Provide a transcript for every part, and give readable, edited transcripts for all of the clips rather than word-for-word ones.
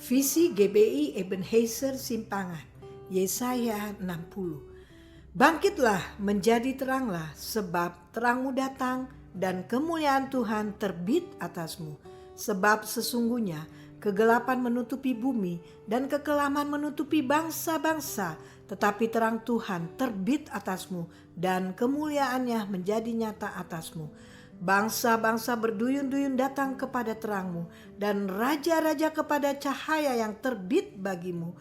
Visi GBI Ebenezer Simpangan, Yesaya 60. Bangkitlah menjadi teranglah, sebab terangmu datang dan kemuliaan Tuhan terbit atasmu. Sebab sesungguhnya kegelapan menutupi bumi dan kekelaman menutupi bangsa-bangsa, tetapi terang Tuhan terbit atasmu dan kemuliaannya menjadi nyata atasmu. Bangsa-bangsa berduyun-duyun datang kepada terangmu, dan raja-raja kepada cahaya yang terbit bagimu.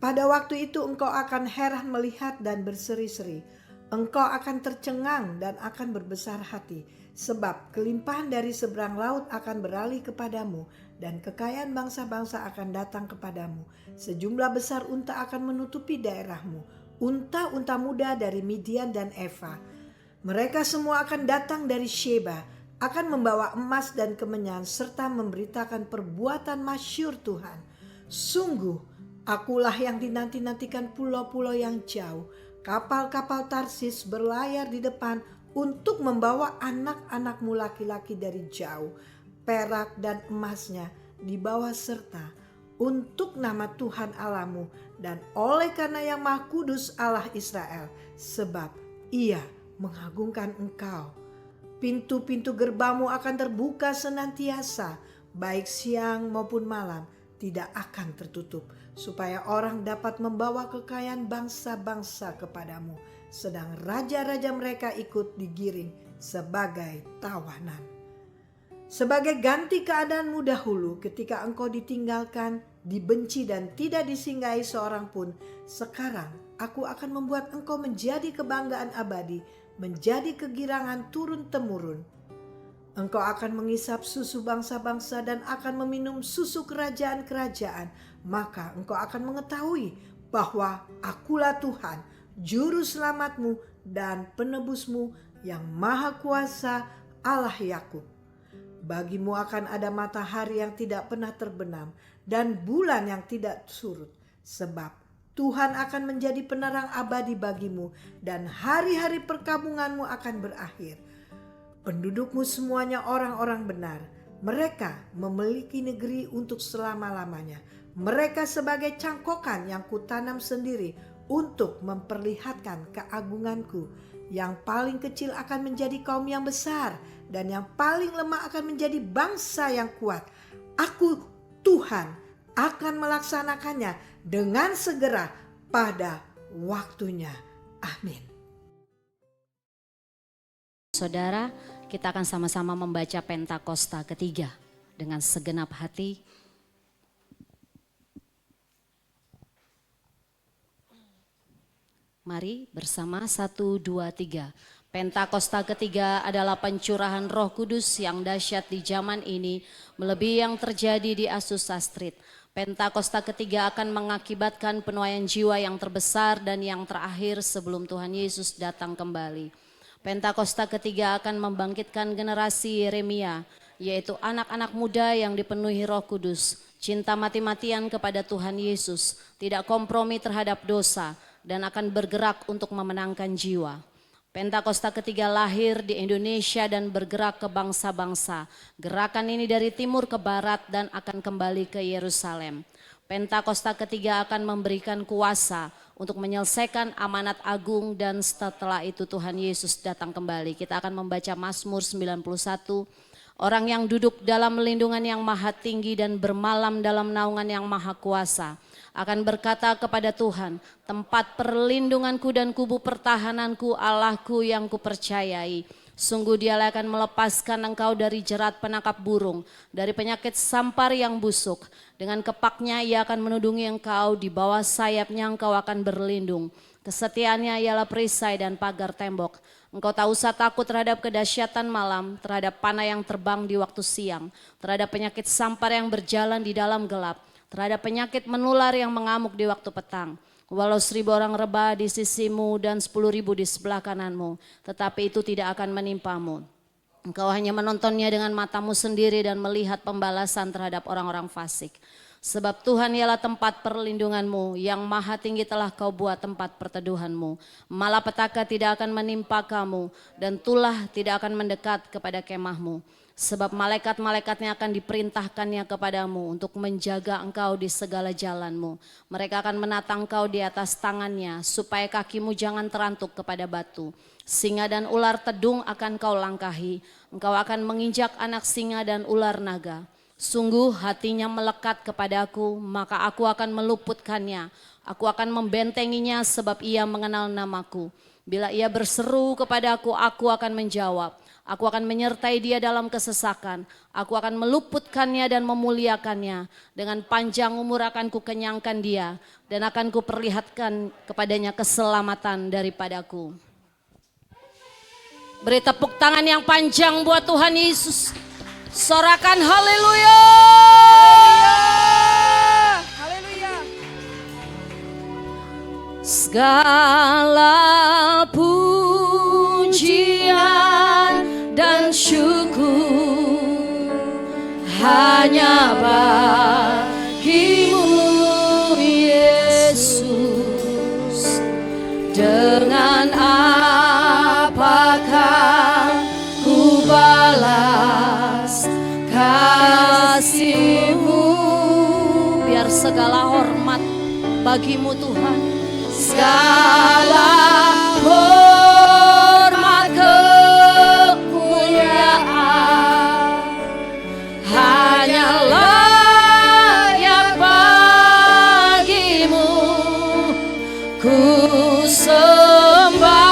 Pada waktu itu engkau akan heran melihat dan berseri-seri. Engkau akan tercengang dan akan berbesar hati, sebab kelimpahan dari seberang laut akan beralih kepadamu, dan kekayaan bangsa-bangsa akan datang kepadamu. Sejumlah besar unta akan menutupi daerahmu, unta-unta muda dari Midian dan Eva. Mereka semua akan datang dari Sheba, akan membawa emas dan kemenyan serta memberitakan perbuatan masyhur Tuhan. Sungguh, akulah yang dinanti-nantikan pulau-pulau yang jauh. Kapal-kapal Tarsis berlayar di depan untuk membawa anak-anakmu laki-laki dari jauh. Perak dan emasnya dibawa serta untuk nama Tuhan Allahmu dan oleh karena yang Maha Kudus Allah Israel, sebab Ia mengagungkan engkau. Pintu-pintu gerbangmu akan terbuka senantiasa, baik siang maupun malam tidak akan tertutup, supaya orang dapat membawa kekayaan bangsa-bangsa kepadamu, sedang raja-raja mereka ikut digiring sebagai tawanan. Sebagai ganti keadaanmu dahulu ketika engkau ditinggalkan, dibenci dan tidak disinggahi seorang pun, sekarang aku akan membuat engkau menjadi kebanggaan abadi, menjadi kegirangan turun-temurun. Engkau akan mengisap susu bangsa-bangsa dan akan meminum susu kerajaan-kerajaan. Maka engkau akan mengetahui bahwa akulah Tuhan, juru selamatmu dan penebusmu yang maha kuasa, Allah Yakub. Bagimu akan ada matahari yang tidak pernah terbenam dan bulan yang tidak surut, sebab Tuhan akan menjadi penerang abadi bagimu dan hari-hari perkabunganmu akan berakhir. Pendudukmu semuanya orang-orang benar. Mereka memiliki negeri untuk selama-lamanya. Mereka sebagai cangkokan yang kutanam sendiri untuk memperlihatkan keagunganku. Yang paling kecil akan menjadi kaum yang besar dan yang paling lemah akan menjadi bangsa yang kuat. Aku Tuhan akan melaksanakannya dengan segera pada waktunya. Amin. Saudara, kita akan sama-sama membaca Pentakosta ketiga dengan segenap hati. Mari bersama 1, 2, 3. Pentakosta ketiga adalah pencurahan Roh Kudus yang dahsyat di zaman ini, melebihi yang terjadi di Azusa Street. Pentakosta ketiga akan mengakibatkan penuaian jiwa yang terbesar dan yang terakhir sebelum Tuhan Yesus datang kembali. Pentakosta ketiga akan membangkitkan generasi Yeremia, yaitu anak-anak muda yang dipenuhi Roh Kudus, cinta mati-matian kepada Tuhan Yesus, tidak kompromi terhadap dosa, dan akan bergerak untuk memenangkan jiwa. Pentakosta ketiga lahir di Indonesia dan bergerak ke bangsa-bangsa. Gerakan ini dari timur ke barat dan akan kembali ke Yerusalem. Pentakosta ketiga akan memberikan kuasa untuk menyelesaikan amanat agung dan setelah itu Tuhan Yesus datang kembali. Kita akan membaca Mazmur 91. Orang yang duduk dalam lindungan yang maha tinggi dan bermalam dalam naungan yang maha kuasa akan berkata kepada Tuhan, tempat perlindunganku dan kubu pertahananku, Allahku yang kupercayai. Sungguh Dialah akan melepaskan engkau dari jerat penangkap burung, dari penyakit sampar yang busuk. Dengan kepaknya Ia akan menudungi engkau, di bawah sayapnya engkau akan berlindung. Kesetiaannya ialah perisai dan pagar tembok. Engkau tak usah takut terhadap kedahsyatan malam, terhadap panah yang terbang di waktu siang, terhadap penyakit sampar yang berjalan di dalam gelap, terhadap penyakit menular yang mengamuk di waktu petang. Walau 1000 orang rebah di sisimu dan 10.000 di sebelah kananmu, tetapi itu tidak akan menimpamu. Engkau hanya menontonnya dengan matamu sendiri dan melihat pembalasan terhadap orang-orang fasik. Sebab Tuhan ialah tempat perlindunganmu, yang maha tinggi telah kau buat tempat perteduhanmu. Malapetaka tidak akan menimpa kamu, dan tulah tidak akan mendekat kepada kemahmu. Sebab malaikat-malaikatnya akan diperintahkannya kepadamu untuk menjaga engkau di segala jalanmu. Mereka akan menatang engkau di atas tangannya, supaya kakimu jangan terantuk kepada batu. Singa dan ular tedung akan kau langkahi. Engkau akan menginjak anak singa dan ular naga. Sungguh hatinya melekat kepadaku, maka aku akan meluputkannya. Aku akan membentenginya sebab ia mengenal namaku. Bila ia berseru kepadaku, aku akan menjawab. Aku akan menyertai dia dalam kesesakan. Aku akan meluputkannya dan memuliakannya. Dengan panjang umur akan kukenyangkan dia. Dan akan kuperlihatkan kepadanya keselamatan daripadaku. Beri tepuk tangan yang panjang buat Tuhan Yesus. Sorakan haleluya. Haleluya. Segala pujian dan syukur hanya bagimu Yesus. Dengan apakah ku balas kasih-Mu? Biar segala hormat bagimu Tuhan. Segala hormat kemuliaan hanya layak bagimu. Ku sembah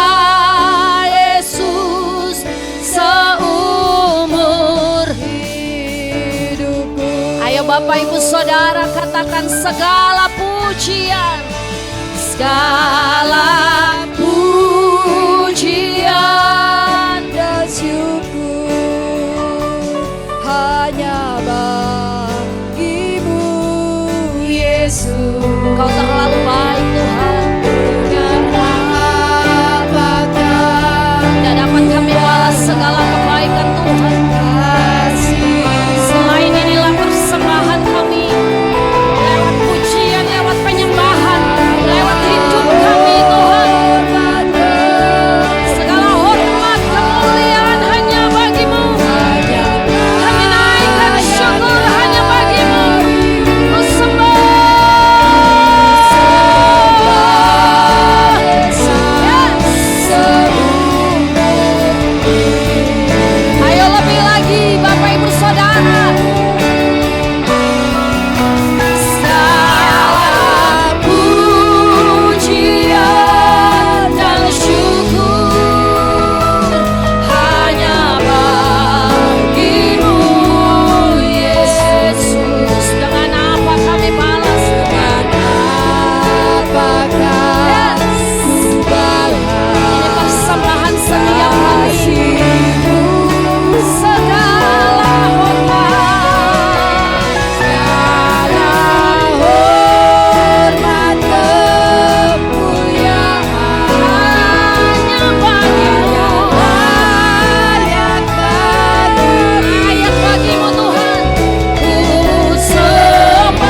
Yesus seumur hidupku. Ayo Bapak Ibu Saudara katakan segala pujian, segala pujian dan syukur hanya bagimu Yesus. Kau terlalu baik Tuhan. Tidak dapat kami balas segala kebaikan Tuhan. Selain inilah persembahan kami, lewat pujian, lewat penyembahan, lewat hidup kami Tuhan. Segala hormat kemuliaan hanya bagimu. Kami naikkan syukur hanya bagimu. Ku sembah. Ayo lebih lagi Bapak Ibu Saudara. Segala pujian dan syukur hanya bagimu Yesus. Dengan apa kami balas? Dengan apakah ku balas? Ini persembahan setiap hari. Segala hormat, segala hormat kemuliaan hanya bagimu. Layak bagimu Tuhan. Ku sembah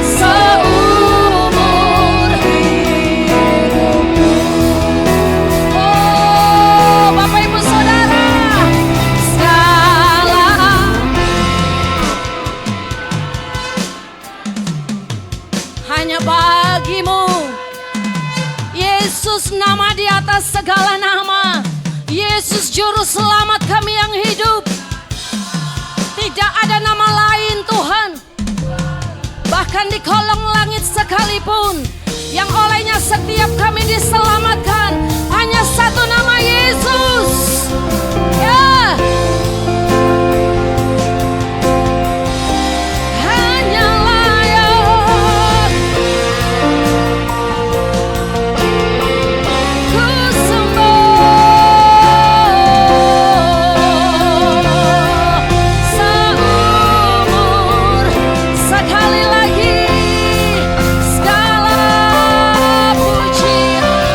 seumur hidupku. Oh Bapak Ibu Saudara, segala hanya bagimu Yesus, nama di atas segala nama. Yesus juru selamat kami yang hidup. Tidak ada nama lain Tuhan. Bahkan di kolong langit sekalipun, yang olehnya setiap kami diselamatkan, hanya satu nama, Yesus. Ya. Hanya layak ku sembah seumur. Sekali lagi, segala pujian,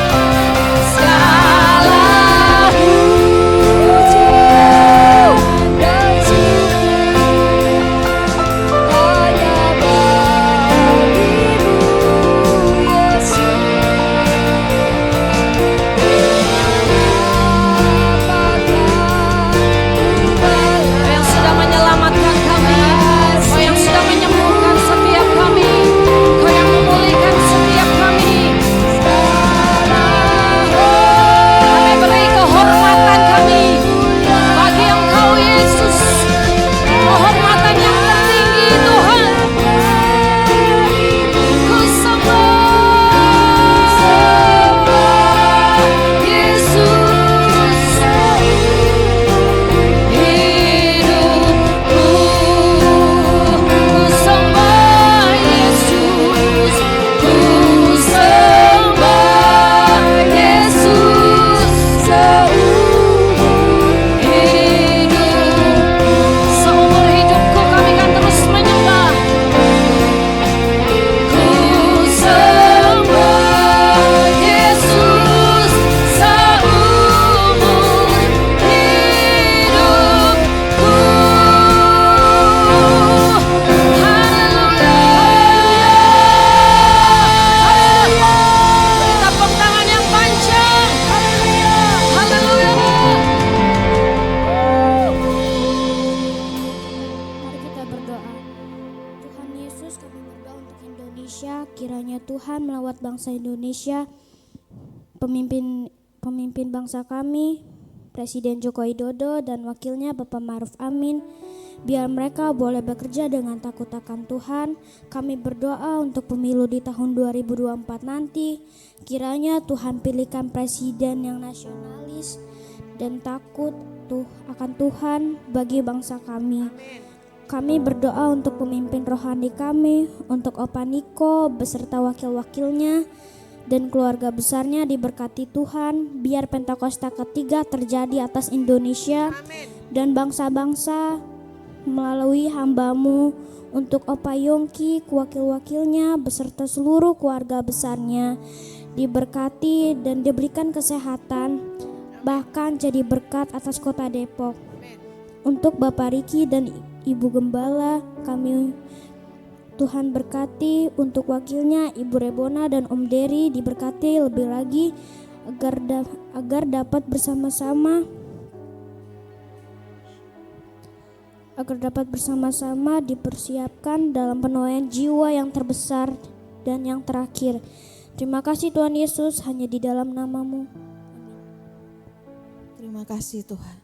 Tuhan melawat bangsa Indonesia, pemimpin bangsa kami, Presiden Joko Widodo dan wakilnya Bapak Ma'ruf Amin. Biar mereka boleh bekerja dengan takut akan Tuhan. Kami berdoa untuk pemilu di tahun 2024 nanti. Kiranya Tuhan pilihkan presiden yang nasionalis dan takut akan Tuhan bagi bangsa kami. Kami berdoa untuk pemimpin rohani kami, untuk Opa Niko beserta wakil-wakilnya dan keluarga besarnya diberkati Tuhan. Biar Pentakosta ketiga terjadi atas Indonesia dan bangsa-bangsa melalui hamba-Mu, untuk Opa Yongki, wakil-wakilnya beserta seluruh keluarga besarnya diberkati dan diberikan kesehatan, bahkan jadi berkat atas kota Depok. Untuk Bapak Riki dan Ibu Gembala, kami Tuhan berkati. Untuk wakilnya Ibu Rebona dan Om Dery diberkati lebih lagi agar dapat bersama-sama dipersiapkan dalam penuaian jiwa yang terbesar dan yang terakhir. Terima kasih Tuhan Yesus, hanya di dalam nama-Mu. Terima kasih Tuhan.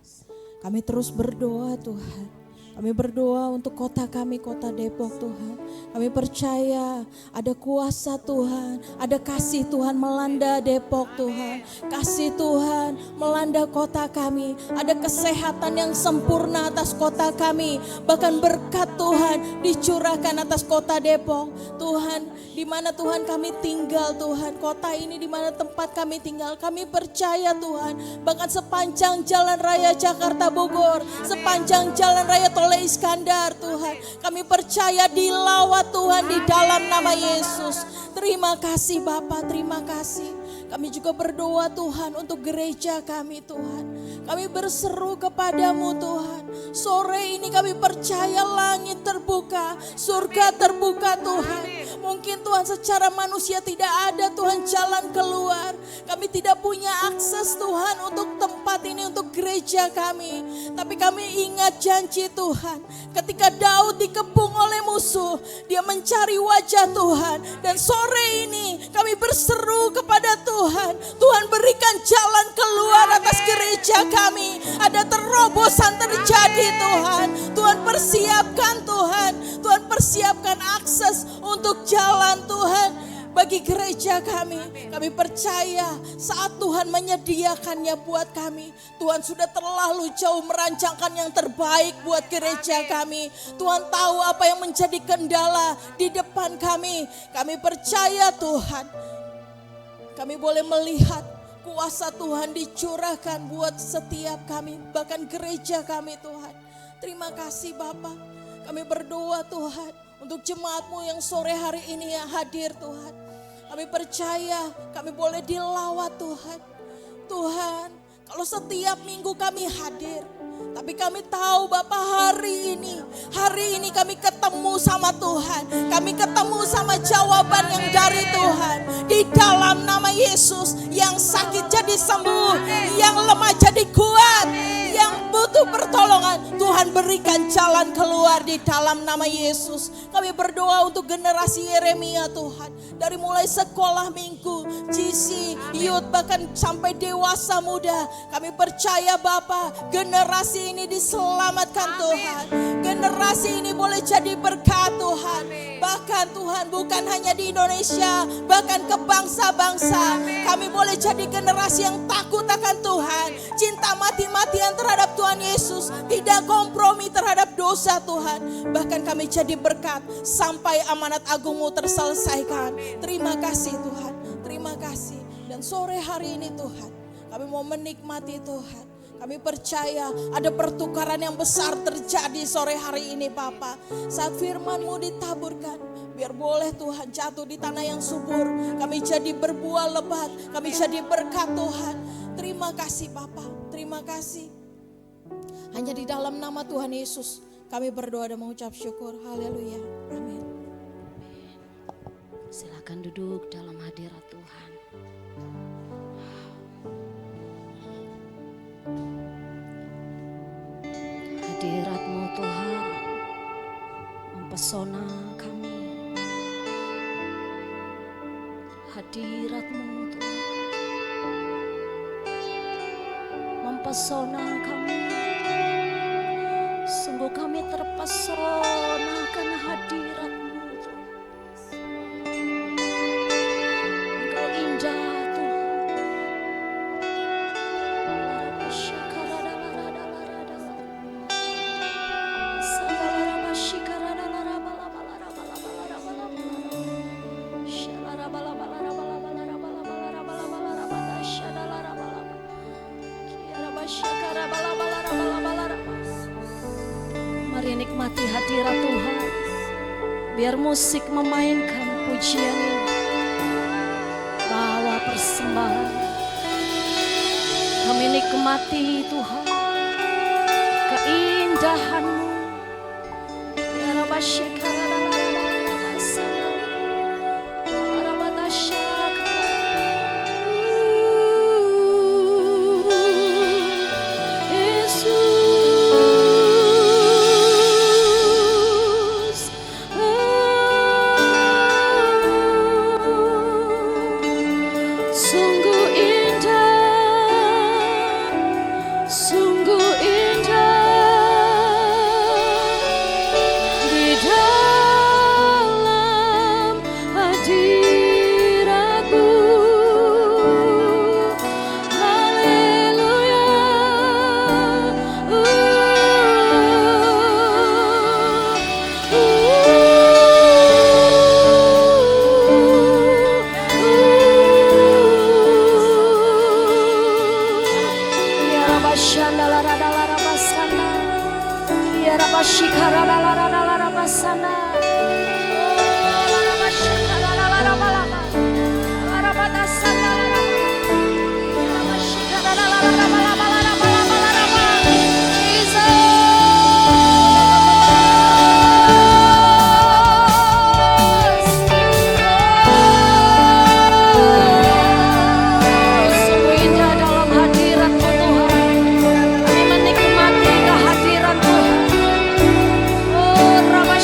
Kami terus berdoa Tuhan. Kami berdoa untuk kota kami, kota Depok Tuhan. Kami percaya ada kuasa Tuhan, ada kasih Tuhan melanda Depok Tuhan. Kasih Tuhan melanda kota kami, ada kesehatan yang sempurna atas kota kami. Bahkan berkat Tuhan dicurahkan atas kota Depok. Tuhan, di mana Tuhan kami tinggal Tuhan, kota ini di mana tempat kami tinggal. Kami percaya Tuhan, bahkan sepanjang jalan raya Jakarta Bogor, sepanjang jalan raya Tole Iskandar Tuhan, kami percaya dilawat Tuhan di dalam nama Yesus. Terima kasih Bapa, terima kasih. Kami juga berdoa Tuhan untuk gereja kami Tuhan. Kami berseru kepadamu Tuhan. Sore ini kami percaya langit terbuka, surga terbuka Tuhan. Mungkin Tuhan secara manusia tidak ada Tuhan jalan keluar. Kami tidak punya akses Tuhan untuk tempat ini, untuk gereja kami. Tapi kami ingat janji Tuhan. Ketika Daud dikepung oleh musuh, dia mencari wajah Tuhan. Dan sore ini kami berseru kepada Tuhan. Tuhan berikan jalan keluar atas gereja kami. Ada terobosan terjadi Tuhan. Tuhan persiapkan Tuhan. Tuhan persiapkan akses untuk jalan Tuhan bagi gereja kami. Kami percaya saat Tuhan menyediakannya buat kami, Tuhan sudah terlalu jauh merancangkan yang terbaik buat gereja kami. Tuhan tahu apa yang menjadi kendala di depan kami. Kami percaya Tuhan, kami boleh melihat kuasa Tuhan dicurahkan buat setiap kami, bahkan gereja kami Tuhan. Terima kasih Bapa. Kami berdoa Tuhan untuk jemaat-Mu yang sore hari ini yang hadir Tuhan. Kami percaya kami boleh dilawat Tuhan. Tuhan, kalau setiap minggu kami hadir, tapi kami tahu Bapak hari ini kami ketemu sama Tuhan. Kami ketemu sama jawaban yang dari Tuhan. Di dalam nama Yesus, yang sakit jadi sembuh, yang lemah jadi kuat, yang butuh pertolongan, Tuhan berikan jalan keluar di dalam nama Yesus. Kami berdoa untuk generasi Yeremia Tuhan. Dari mulai sekolah minggu, GC, youth, bahkan sampai dewasa muda. Kami percaya Bapa, generasi ini diselamatkan Tuhan. Generasi ini boleh jadi berkat Tuhan. Bahkan Tuhan bukan hanya di Indonesia, bahkan ke bangsa-bangsa. Kami boleh jadi generasi yang takut akan Tuhan. Cinta mati-matian terhadap Tuhan Yesus. Tidak kompromi terhadap dosa Tuhan. Bahkan kami jadi berkat sampai amanat agung-Mu terselesaikan. Terima kasih Tuhan, terima kasih. Dan sore hari ini Tuhan, kami mau menikmati Tuhan. Kami percaya ada pertukaran yang besar terjadi sore hari ini Bapa. Saat firman-Mu ditaburkan, biar boleh Tuhan jatuh di tanah yang subur. Kami jadi berbuah lebat, kami jadi berkat Tuhan. Terima kasih Bapa, terima kasih. Hanya di dalam nama Tuhan Yesus kami berdoa dan mengucap syukur. Haleluya, amin. Silakan duduk dalam hadirat Tuhan. Hadirat-Mu Tuhan mempesona kami. hadirat-Mu Tuhan. Mempesona kami, sungguh kami terpesona karena hadirat-Mu Tuhan. Engkau indah Tuhan. Mari nikmati hadirat Tuhan. Biar musik memainkan pujian ini. Bawa persembahan. Kami nikmati Tuhan keindahan-Mu. Ya Rabba sungguh indah di dalam hadirat-Mu. Haleluya. Sungguh indah dalam hadirat-Mu Tuhan. Kami menikmati kehadiran Tuhan. Oh, Rabba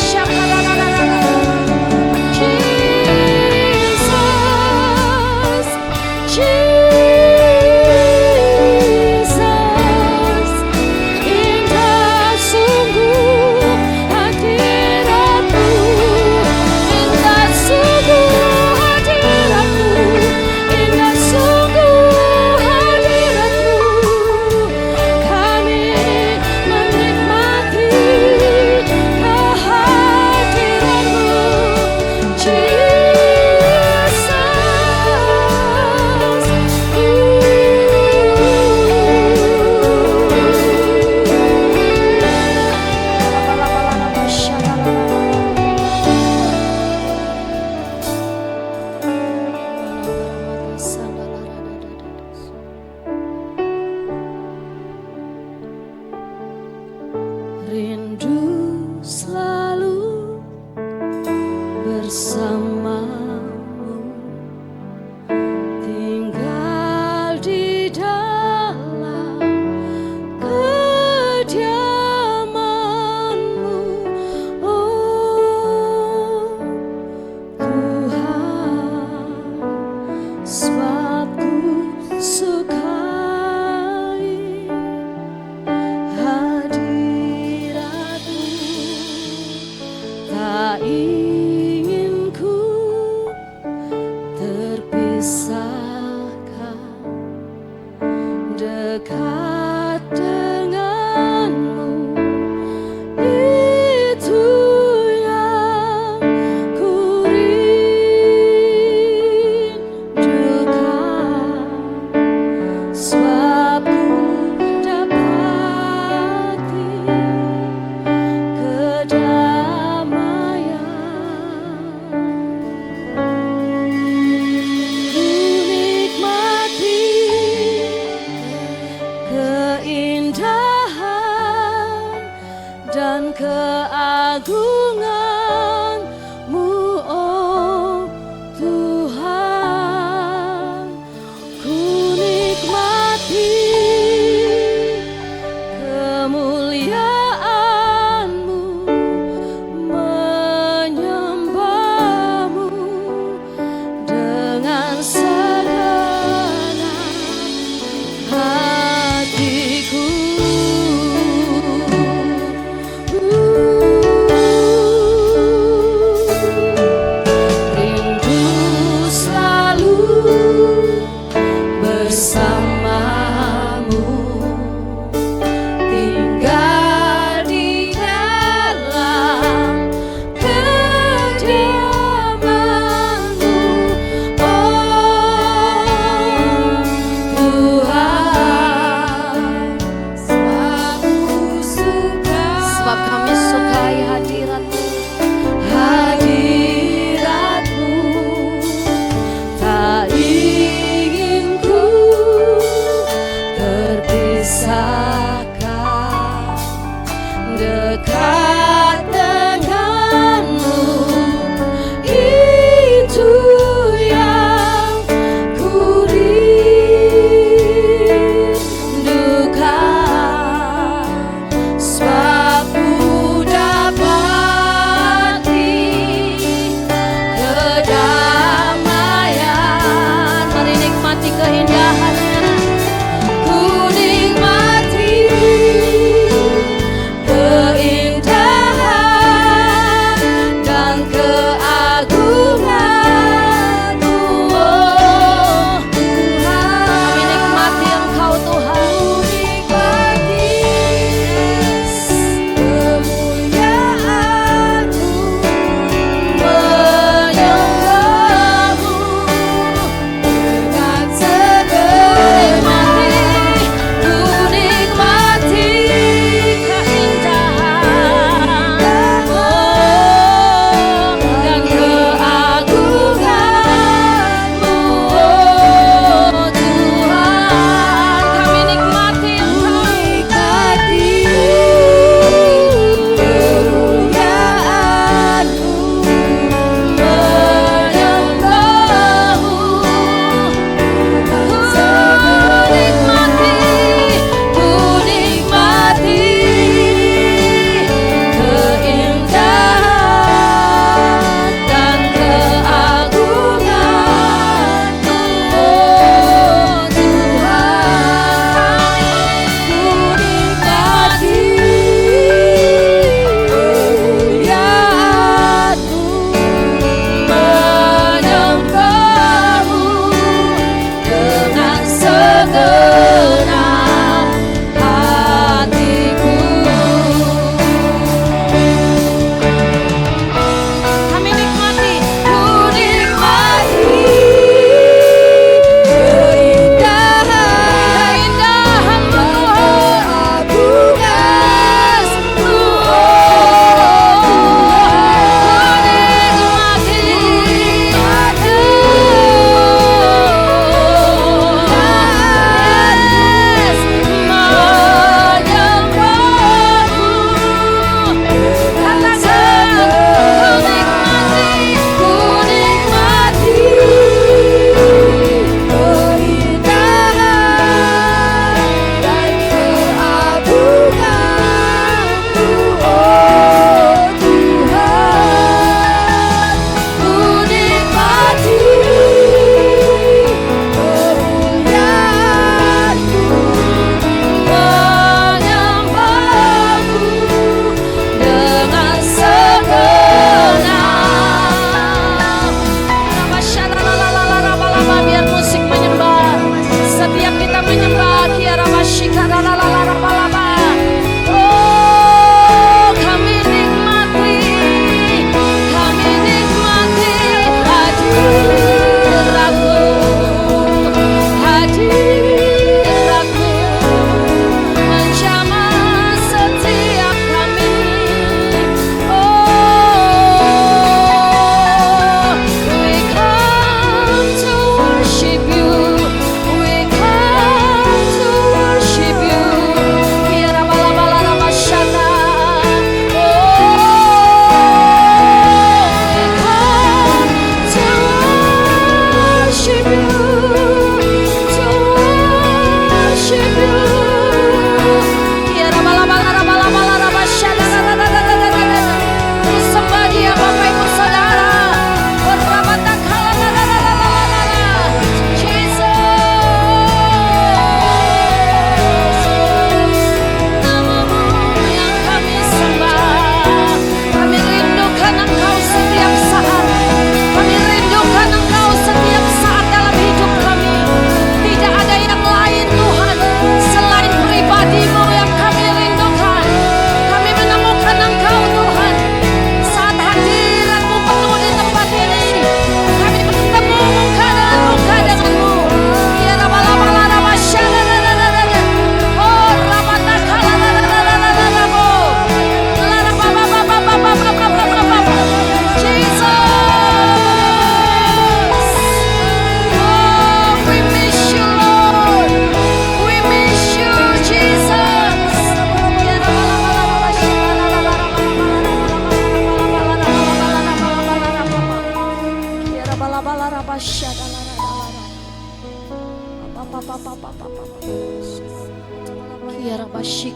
keagungan-Mu, oh Tuhan. Ku nikmati kemuliaan-Mu, menyembah-Mu dengan sebab kami sukai hadirat-Mu. Hadirat-Mu tak ingin ku terpisahkan, dekat denganmu itu yang ku rindukan, sebab ku dapati kedamaian. Mari nikmati keindahannya, ku nikmati keindahan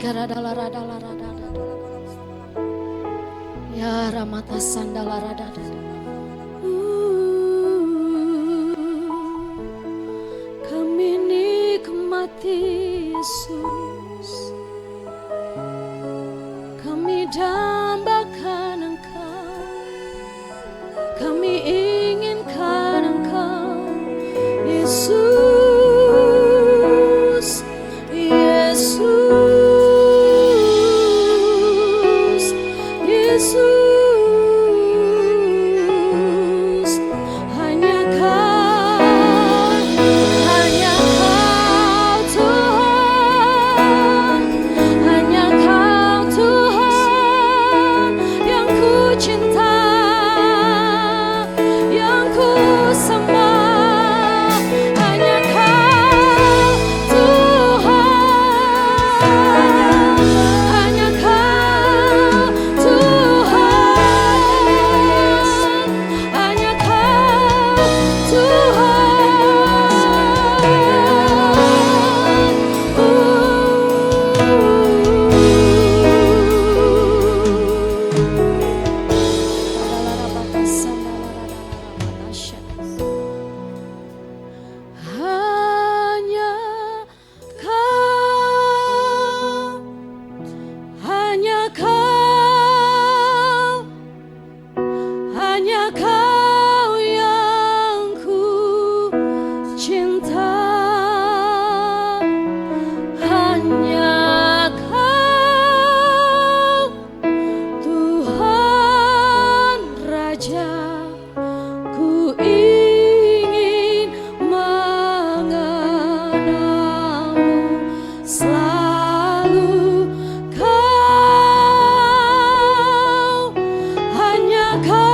Ya ramata sandala rada. Kami nikmati Yesus, kami dambakan Engkau, kami inginkan Engkau, Yesus, Yesus, Yesus. Hanya Kau Tuhan, hanya Kau Tuhan yang ku cinta, yang ku sembah. Hanya Kau Tuhan, hanya Kau Tuhan, hanya Kau hanya Kau, hanya Kau yang ku cinta, hanya Kau Tuhan Raja, ku ingin mengenalmu selalu. Kau, hanya Kau,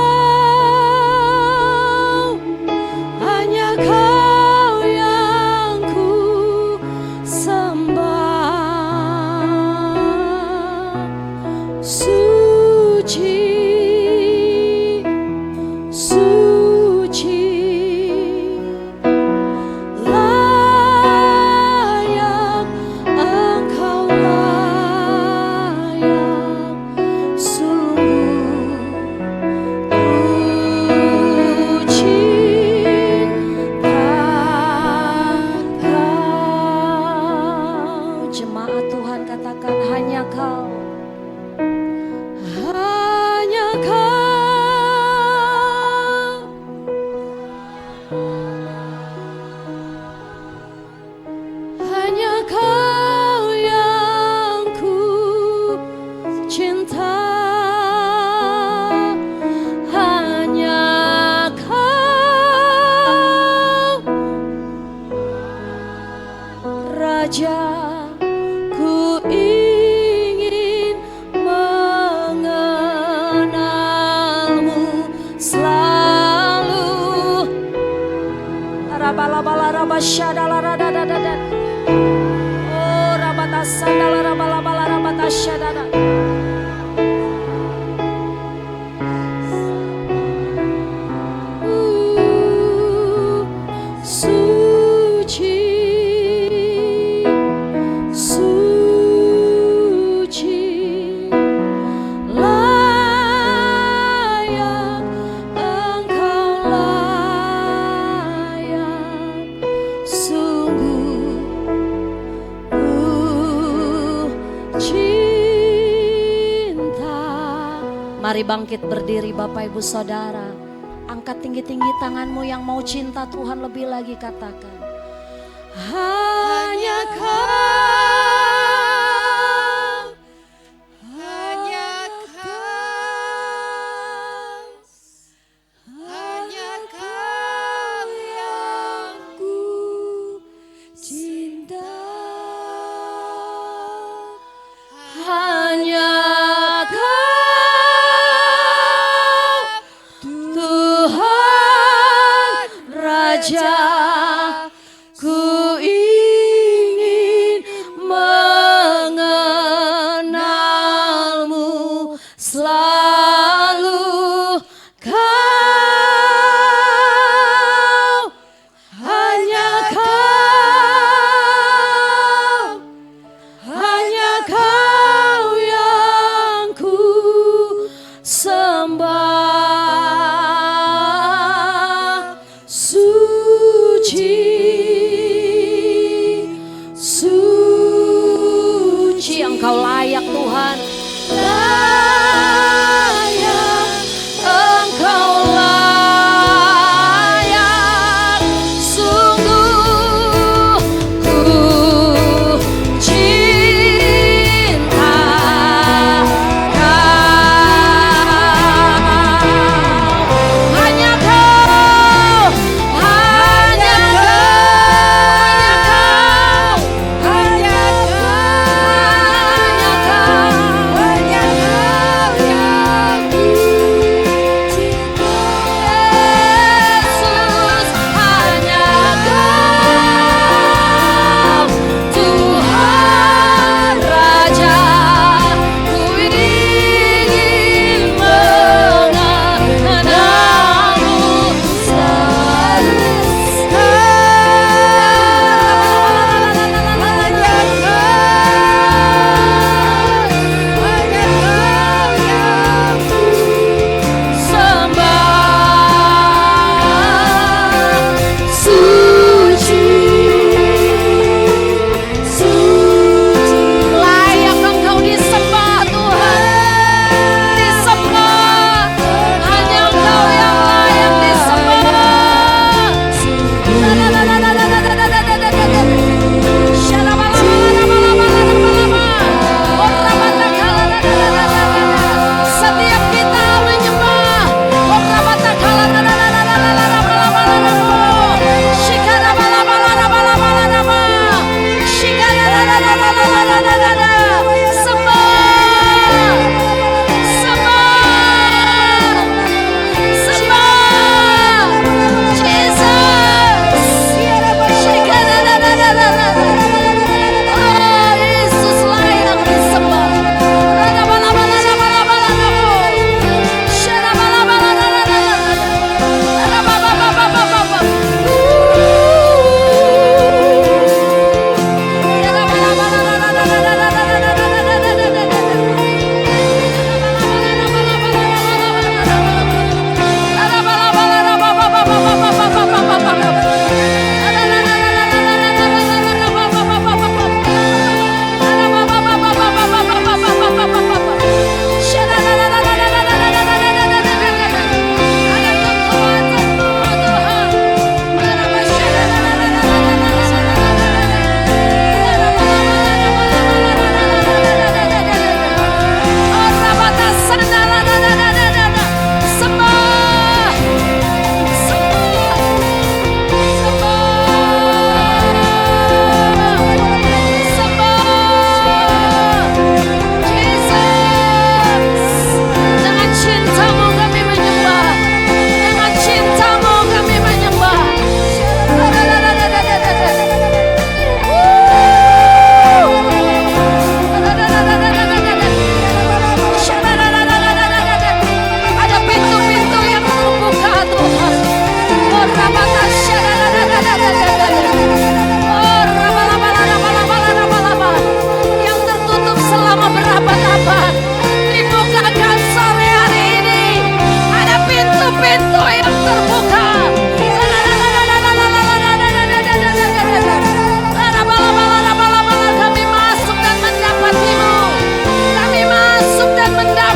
hanya Kau yang ku sembah. Suci, suci, layak Engkau, layak sungguh. Ku cinta Kau. Jemaat Tuhan katakan hanya Kau, hanya Kau, hanya Kau yang ku cinta, hanya Kau Raja, ku ingin mengenalmu selalu. Rabalabalarabasyadalarada. Oh rabatasandalarabalabalarabatasyadada. Suci, suci, layak Engkau, layak sungguh. Ku cinta. Mari bangkit berdiri Bapak Ibu Saudara. Angkat tinggi-tinggi tanganmu yang mau cinta Tuhan lebih lagi, katakan hanya Kau, hanya Kau, hanya Kau yang ku cinta, hanya Kau Tuhan Raja, ku ingin mengenalmu selalu. Kau, hanya Kau, hanya Kau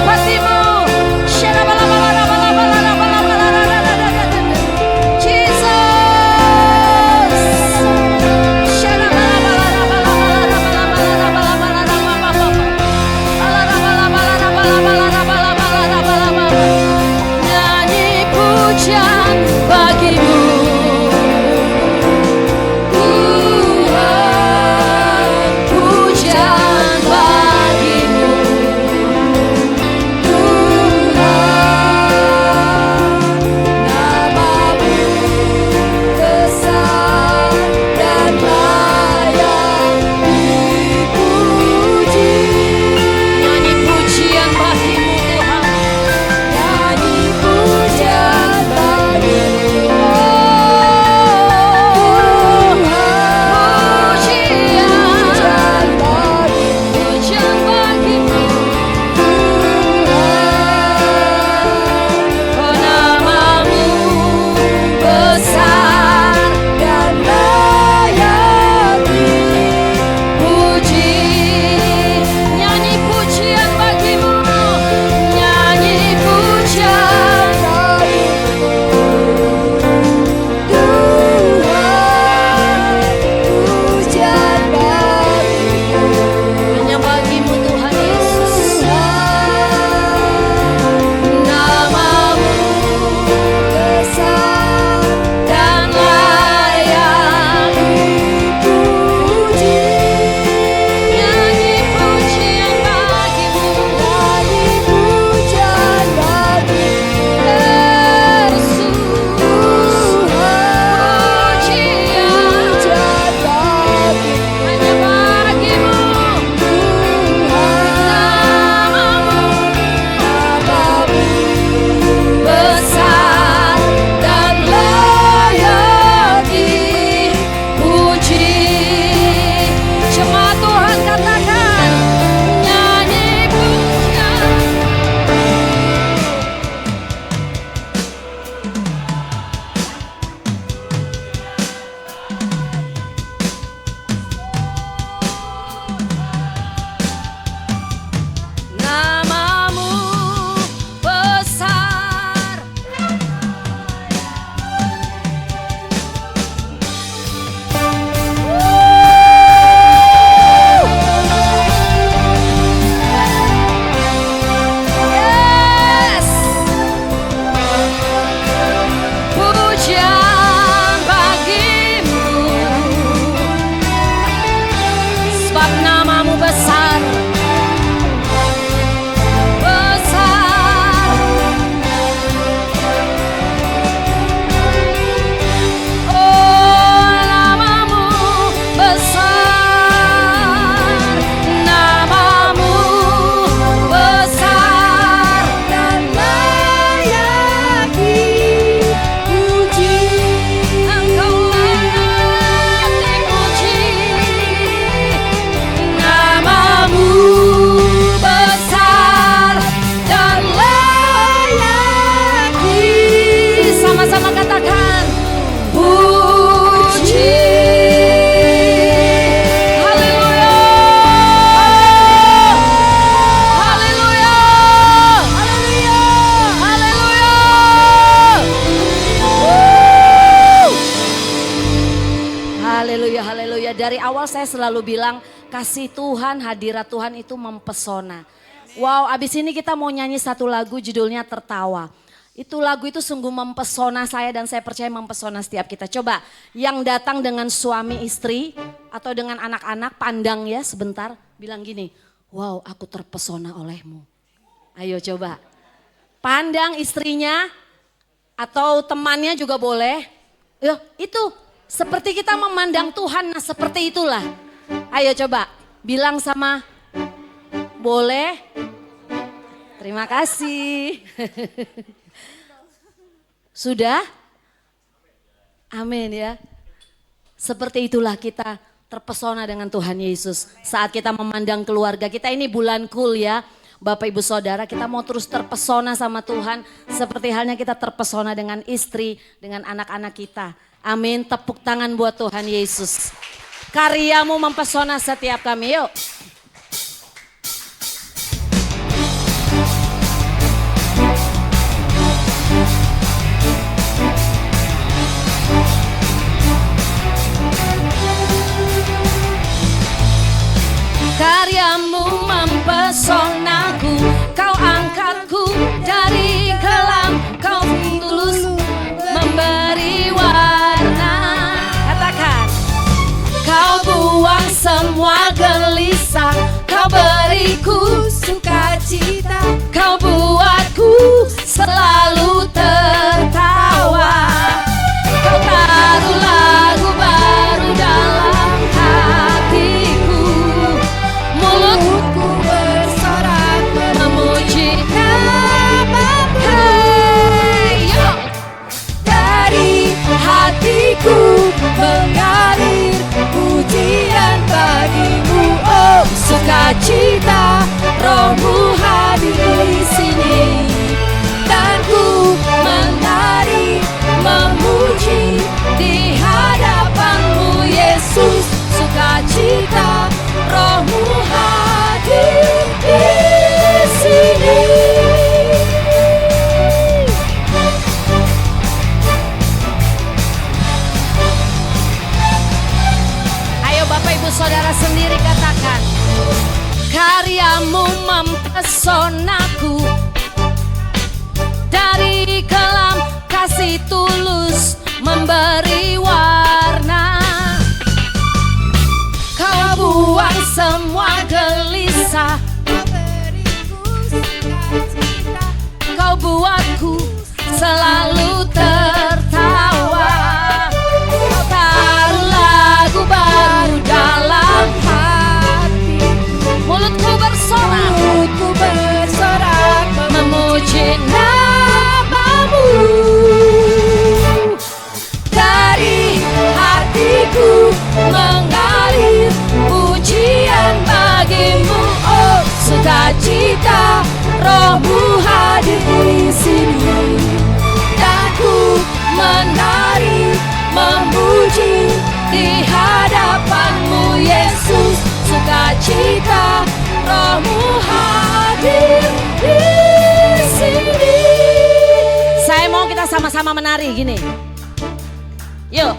hatimu. Nyanyi pujian bagimu Tuhan, pujian bagimu Tuhan, namamu besar dan layak dipuji. Nyanyi pujian bagimu Tuhan, nyanyi pujian bagimu Tuhan, pujian bagimu oh namamu besar dan layak dipuji. Nyanyi pujian bagimu, nyanyi pujian bagimu Tuhan, pujian bagimu. Hanya bagimu Tuhan Yesus. Namamu besar dan layak dipuji. Nyanyi pujian bagimu, nyanyi pujian bagimu Yesus. Pujian bagimu, hanya bagimu besar dan layak dipuji. Jemaat Tuhan katakan, nyanyi pujian. Namamu besar. Yes. Pujian bagimu, sebab namamu besar. Besar, oh namamu besar, namamu besar dan layak dipuji. Engkau layak dipuji. Namamu besar dan layak sama-sama katakan puji. Haleluya, haleluya, haleluya, haleluya. Haleluya, haleluya. Dari awal saya selalu bilang kasih Tuhan, hadirat Tuhan itu mempesona. Wow, abis ini kita mau nyanyi satu lagu judulnya Tertawa. Itu lagu itu sungguh mempesona saya dan saya percaya mempesona setiap kita. Coba yang datang dengan suami istri atau dengan anak-anak pandang ya sebentar. Bilang gini, wow aku terpesona olehmu. Ayo coba. Pandang istrinya atau temannya juga boleh. Ya itu seperti kita memandang Tuhan, nah seperti itulah. Ayo coba bilang sama boleh. Terima kasih. Sudah? Amin ya. Seperti itulah kita terpesona dengan Tuhan Yesus. Saat kita memandang keluarga kita, ini bulan cool ya. Bapak Ibu Saudara, kita mau terus terpesona sama Tuhan. Seperti halnya kita terpesona dengan istri, dengan anak-anak kita. Amin, tepuk tangan buat Tuhan Yesus. Karyamu mempesona setiap kami, yuk. kasih tulus memberi warna. Kau buang semua gelisah, kau buatku selalu tertawa. Kau taruh lagu baru dalam hati, mulutku bersorak memuji namamu. Dari hatiku mengalir pujian bagimu, oh sukacita Rohmu hadir di sini. Dan ku menari memuji di hadapanmu Yesus, sukacita Rohmu hadir di sini. Saya mau kita sama-sama menari gini. Yuk.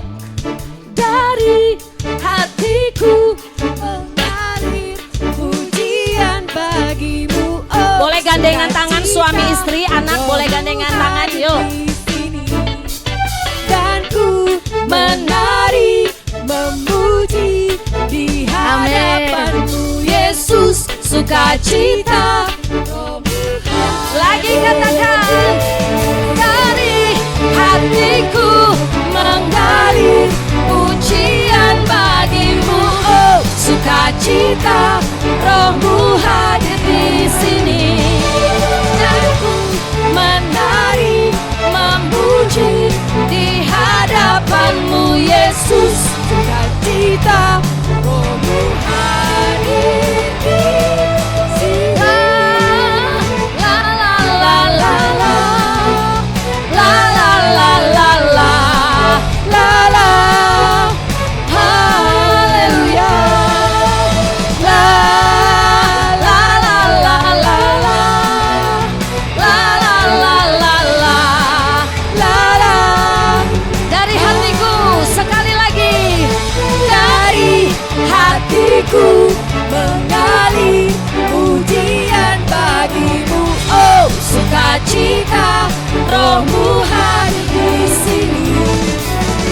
Dari hatiku mengalir pujian bagimu, oh, boleh gandengan tangan suami istri, anak boleh gandengan tangan, yuk. Dan ku menari memuji di hadapanmu Yesus, sukacita. Lagi katakan, dari hatiku mengalir pujian bagimu, oh sukacita Rohmu hadir di sini. Dan ku menari memuji di hadapanmu Yesus, sukacita Rohmu hadir di sini. La la la la la la la la la la la la, haleluya. La la la la la la la la la la la la la. Dari hatiku sekali lagi, dari hatiku mengalir pujian bagimu, oh sukacita Rohmu hadir di sini.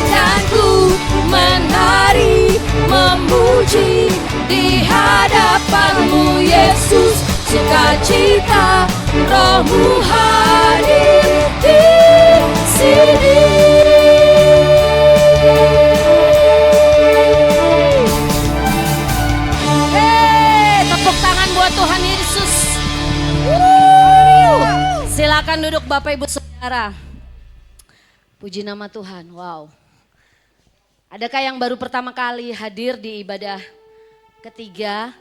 Dan ku menari memuji di hadapanmu Yesus, sukacita Rohmu hadir di sini. Tepuk tangan buat Tuhan Yesus. Silakan duduk Bapak Ibu Saudara. Puji nama Tuhan. Wow. Adakah yang baru pertama kali hadir di ibadah ketiga?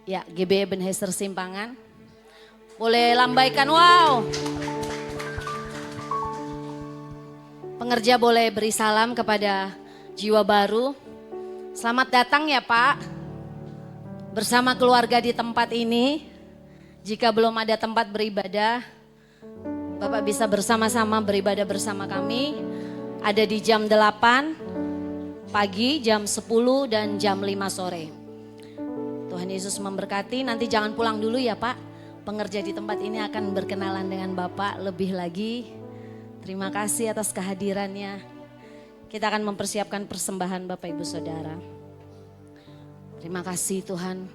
Ya, GB Ebenezer Simpangan. Boleh lambaikan, wow. Pengerja boleh beri salam kepada jiwa baru. Selamat datang ya Pak. Bersama keluarga di tempat ini. Jika belum ada tempat beribadah, Bapak bisa bersama-sama beribadah bersama kami. Ada di jam 8 pagi, jam 10 dan jam 5 sore. Tuhan Yesus memberkati, nanti jangan pulang dulu ya Pak. Pengerja di tempat ini akan berkenalan dengan Bapak lebih lagi. Terima kasih atas kehadirannya. Kita akan mempersiapkan persembahan Bapak Ibu Saudara. Terima kasih Tuhan,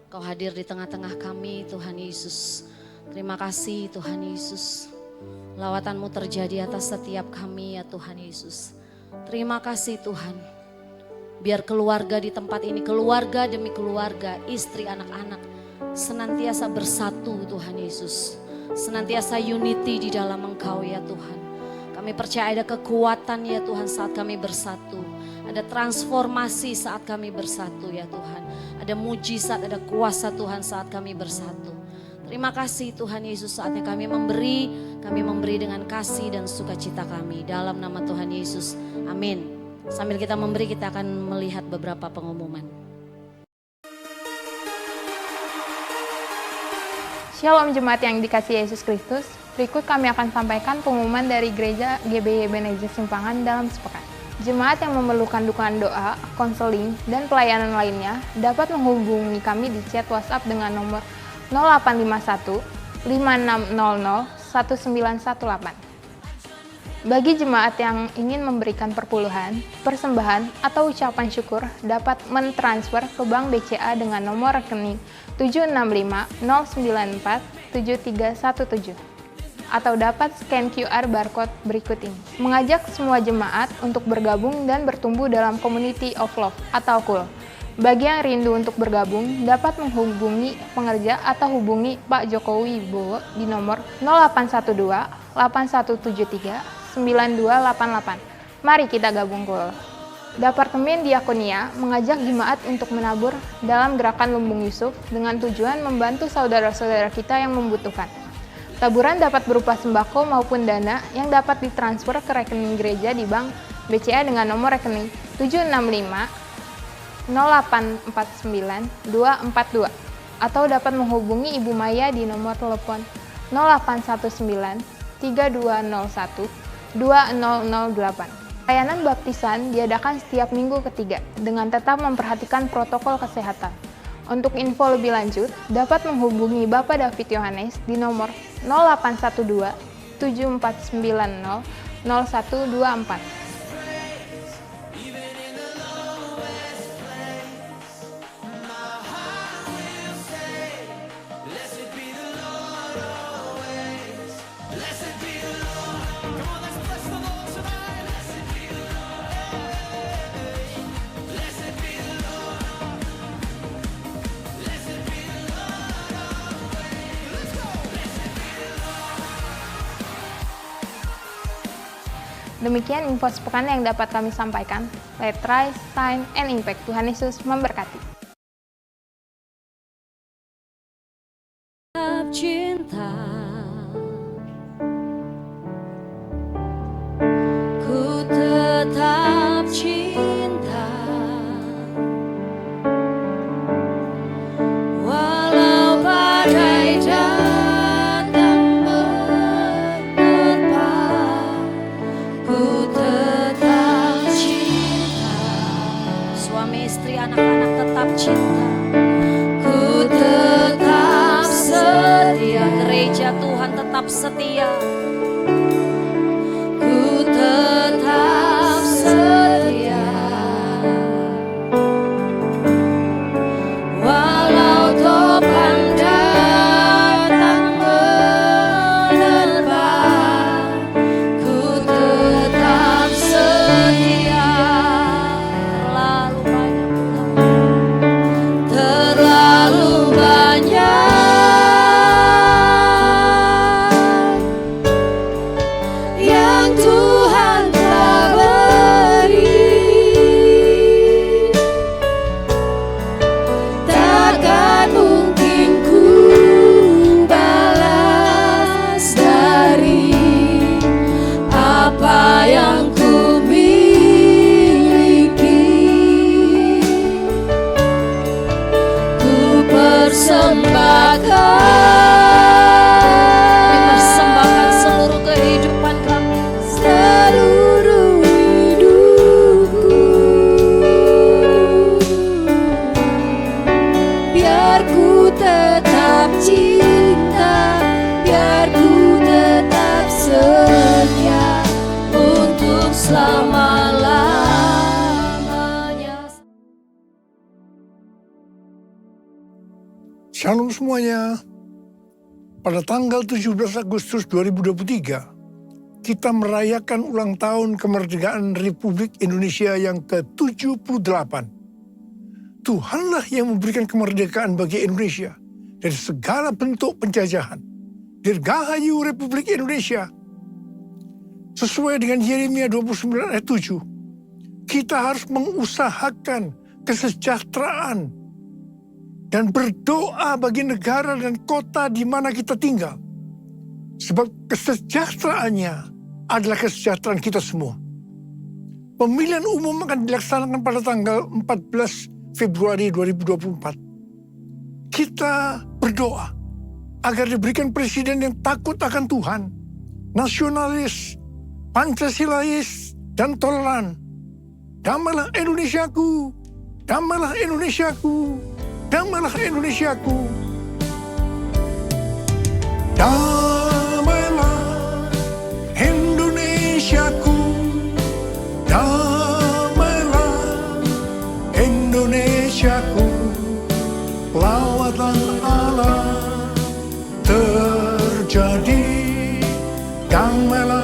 Kau hadir di tengah-tengah kami Tuhan Yesus. Terima kasih Tuhan Yesus. Lawatan-Mu terjadi atas setiap kami ya Tuhan Yesus. Terima kasih Tuhan. Biar keluarga di tempat ini, keluarga demi keluarga, istri, anak-anak, senantiasa bersatu Tuhan Yesus. Senantiasa unity di dalam Engkau ya Tuhan. Kami percaya ada kekuatan ya Tuhan saat kami bersatu. Ada transformasi saat kami bersatu ya Tuhan. Ada mujizat, ada kuasa Tuhan saat kami bersatu. Terima kasih Tuhan Yesus, saatnya kami memberi dengan kasih dan sukacita kami. Dalam nama Tuhan Yesus, amin. Sambil kita memberi, kita akan melihat beberapa pengumuman. Shalom jemaat yang dikasihi Yesus Kristus. Berikut kami akan sampaikan pengumuman dari Gereja GBI Ebenezer Simpangan dalam sepekan. Jemaat yang memerlukan dukungan doa, konseling, dan pelayanan lainnya dapat menghubungi kami di chat WhatsApp dengan nomor 0851 5600 1918. Bagi jemaat yang ingin memberikan perpuluhan, persembahan, atau ucapan syukur dapat mentransfer ke Bank BCA dengan nomor rekening 765-094-7317 atau dapat scan QR barcode berikut ini. Mengajak semua jemaat untuk bergabung dan bertumbuh dalam Community of Love atau KUL. Bagi yang rindu untuk bergabung, dapat menghubungi pengerja atau hubungi Pak Joko Wibowo di nomor 0812-8173-9288. Mari kita gabung KUL. Departemen Diakonia mengajak jemaat untuk menabur dalam gerakan Lumbung Yusuf dengan tujuan membantu saudara-saudara kita yang membutuhkan. Taburan dapat berupa sembako maupun dana yang dapat ditransfer ke rekening gereja di Bank BCA dengan nomor rekening 765-0849-242 atau dapat menghubungi Ibu Maya di nomor telepon 0819-3201-2008. Layanan baptisan diadakan setiap minggu ketiga dengan tetap memperhatikan protokol kesehatan. Untuk info lebih lanjut, dapat menghubungi Bapak David Yohanes di nomor 0812-7490-0124. Demikian info sepekan yang dapat kami sampaikan. Let rise, shine, and impact. Tuhan Yesus memberkati. Cinta, ku tetap cinta, walau badai datang menerpa, ku tetap cinta. Suami istri anak-anak tetap cinta, ku tetap setia. Gereja Tuhan tetap setia, ku tetap setia, walau topan datang menerpa, ku tetap setia. Terlalu banyak yang Tuhan telah beri, takkan mungkin ku balas dari apa yang ku miliki. Ku persembahkan seluruh kehidupan kami, seluruh hidupku, biar ku tetap cinta, biar ku tetap setia untuk selama-lamanya. Shalom semuanya. Pada tanggal 17 Agustus 2023, kita merayakan ulang tahun kemerdekaan Republik Indonesia yang ke-78. Tuhanlah yang memberikan kemerdekaan bagi Indonesia dari segala bentuk penjajahan. Dirgahayu Republik Indonesia. Sesuai dengan Yeremia 29 ayat 7, kita harus mengusahakan kesejahteraan dan berdoa bagi negara dan kota di mana kita tinggal. Sebab kesejahteraannya adalah kesejahteraan kita semua. Pemilihan umum akan dilaksanakan pada tanggal 14 Februari 2024. Kita berdoa agar diberikan presiden yang takut akan Tuhan, nasionalis, Pancasilais, dan toleran. Damailah Indonesiaku, damailah Indonesiaku, damailah Indonesiaku. Damailah damailah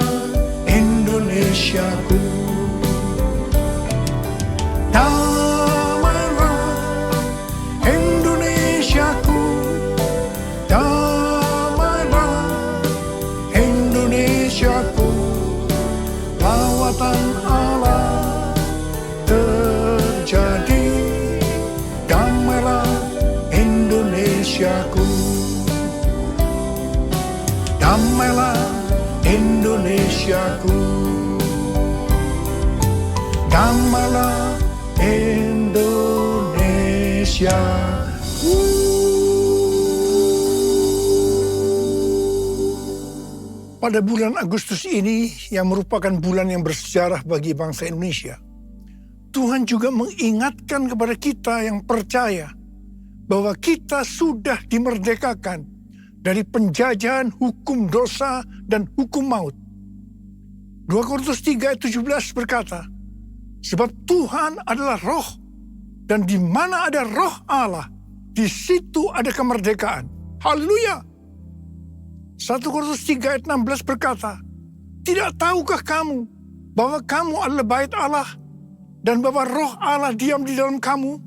Indonesiaku. Damailah Indonesiaku, damailah Indonesiaku. Lawatan Allah terjadi, damailah Indonesiaku. Damailah Indonesiaku, damailah Indonesia. Pada bulan Agustus ini, yang merupakan bulan yang bersejarah bagi bangsa Indonesia, Tuhan juga mengingatkan kepada kita yang percaya bahwa kita sudah dimerdekakan dari penjajahan hukum dosa dan hukum maut. 2 Korintus 3 ayat 17 berkata, sebab Tuhan adalah roh, dan di mana ada roh Allah, di situ ada kemerdekaan. Haleluya! 1 Korintus 3 ayat 16 berkata, tidak tahukah kamu bahwa kamu adalah bait Allah dan bahwa roh Allah diam di dalam kamu?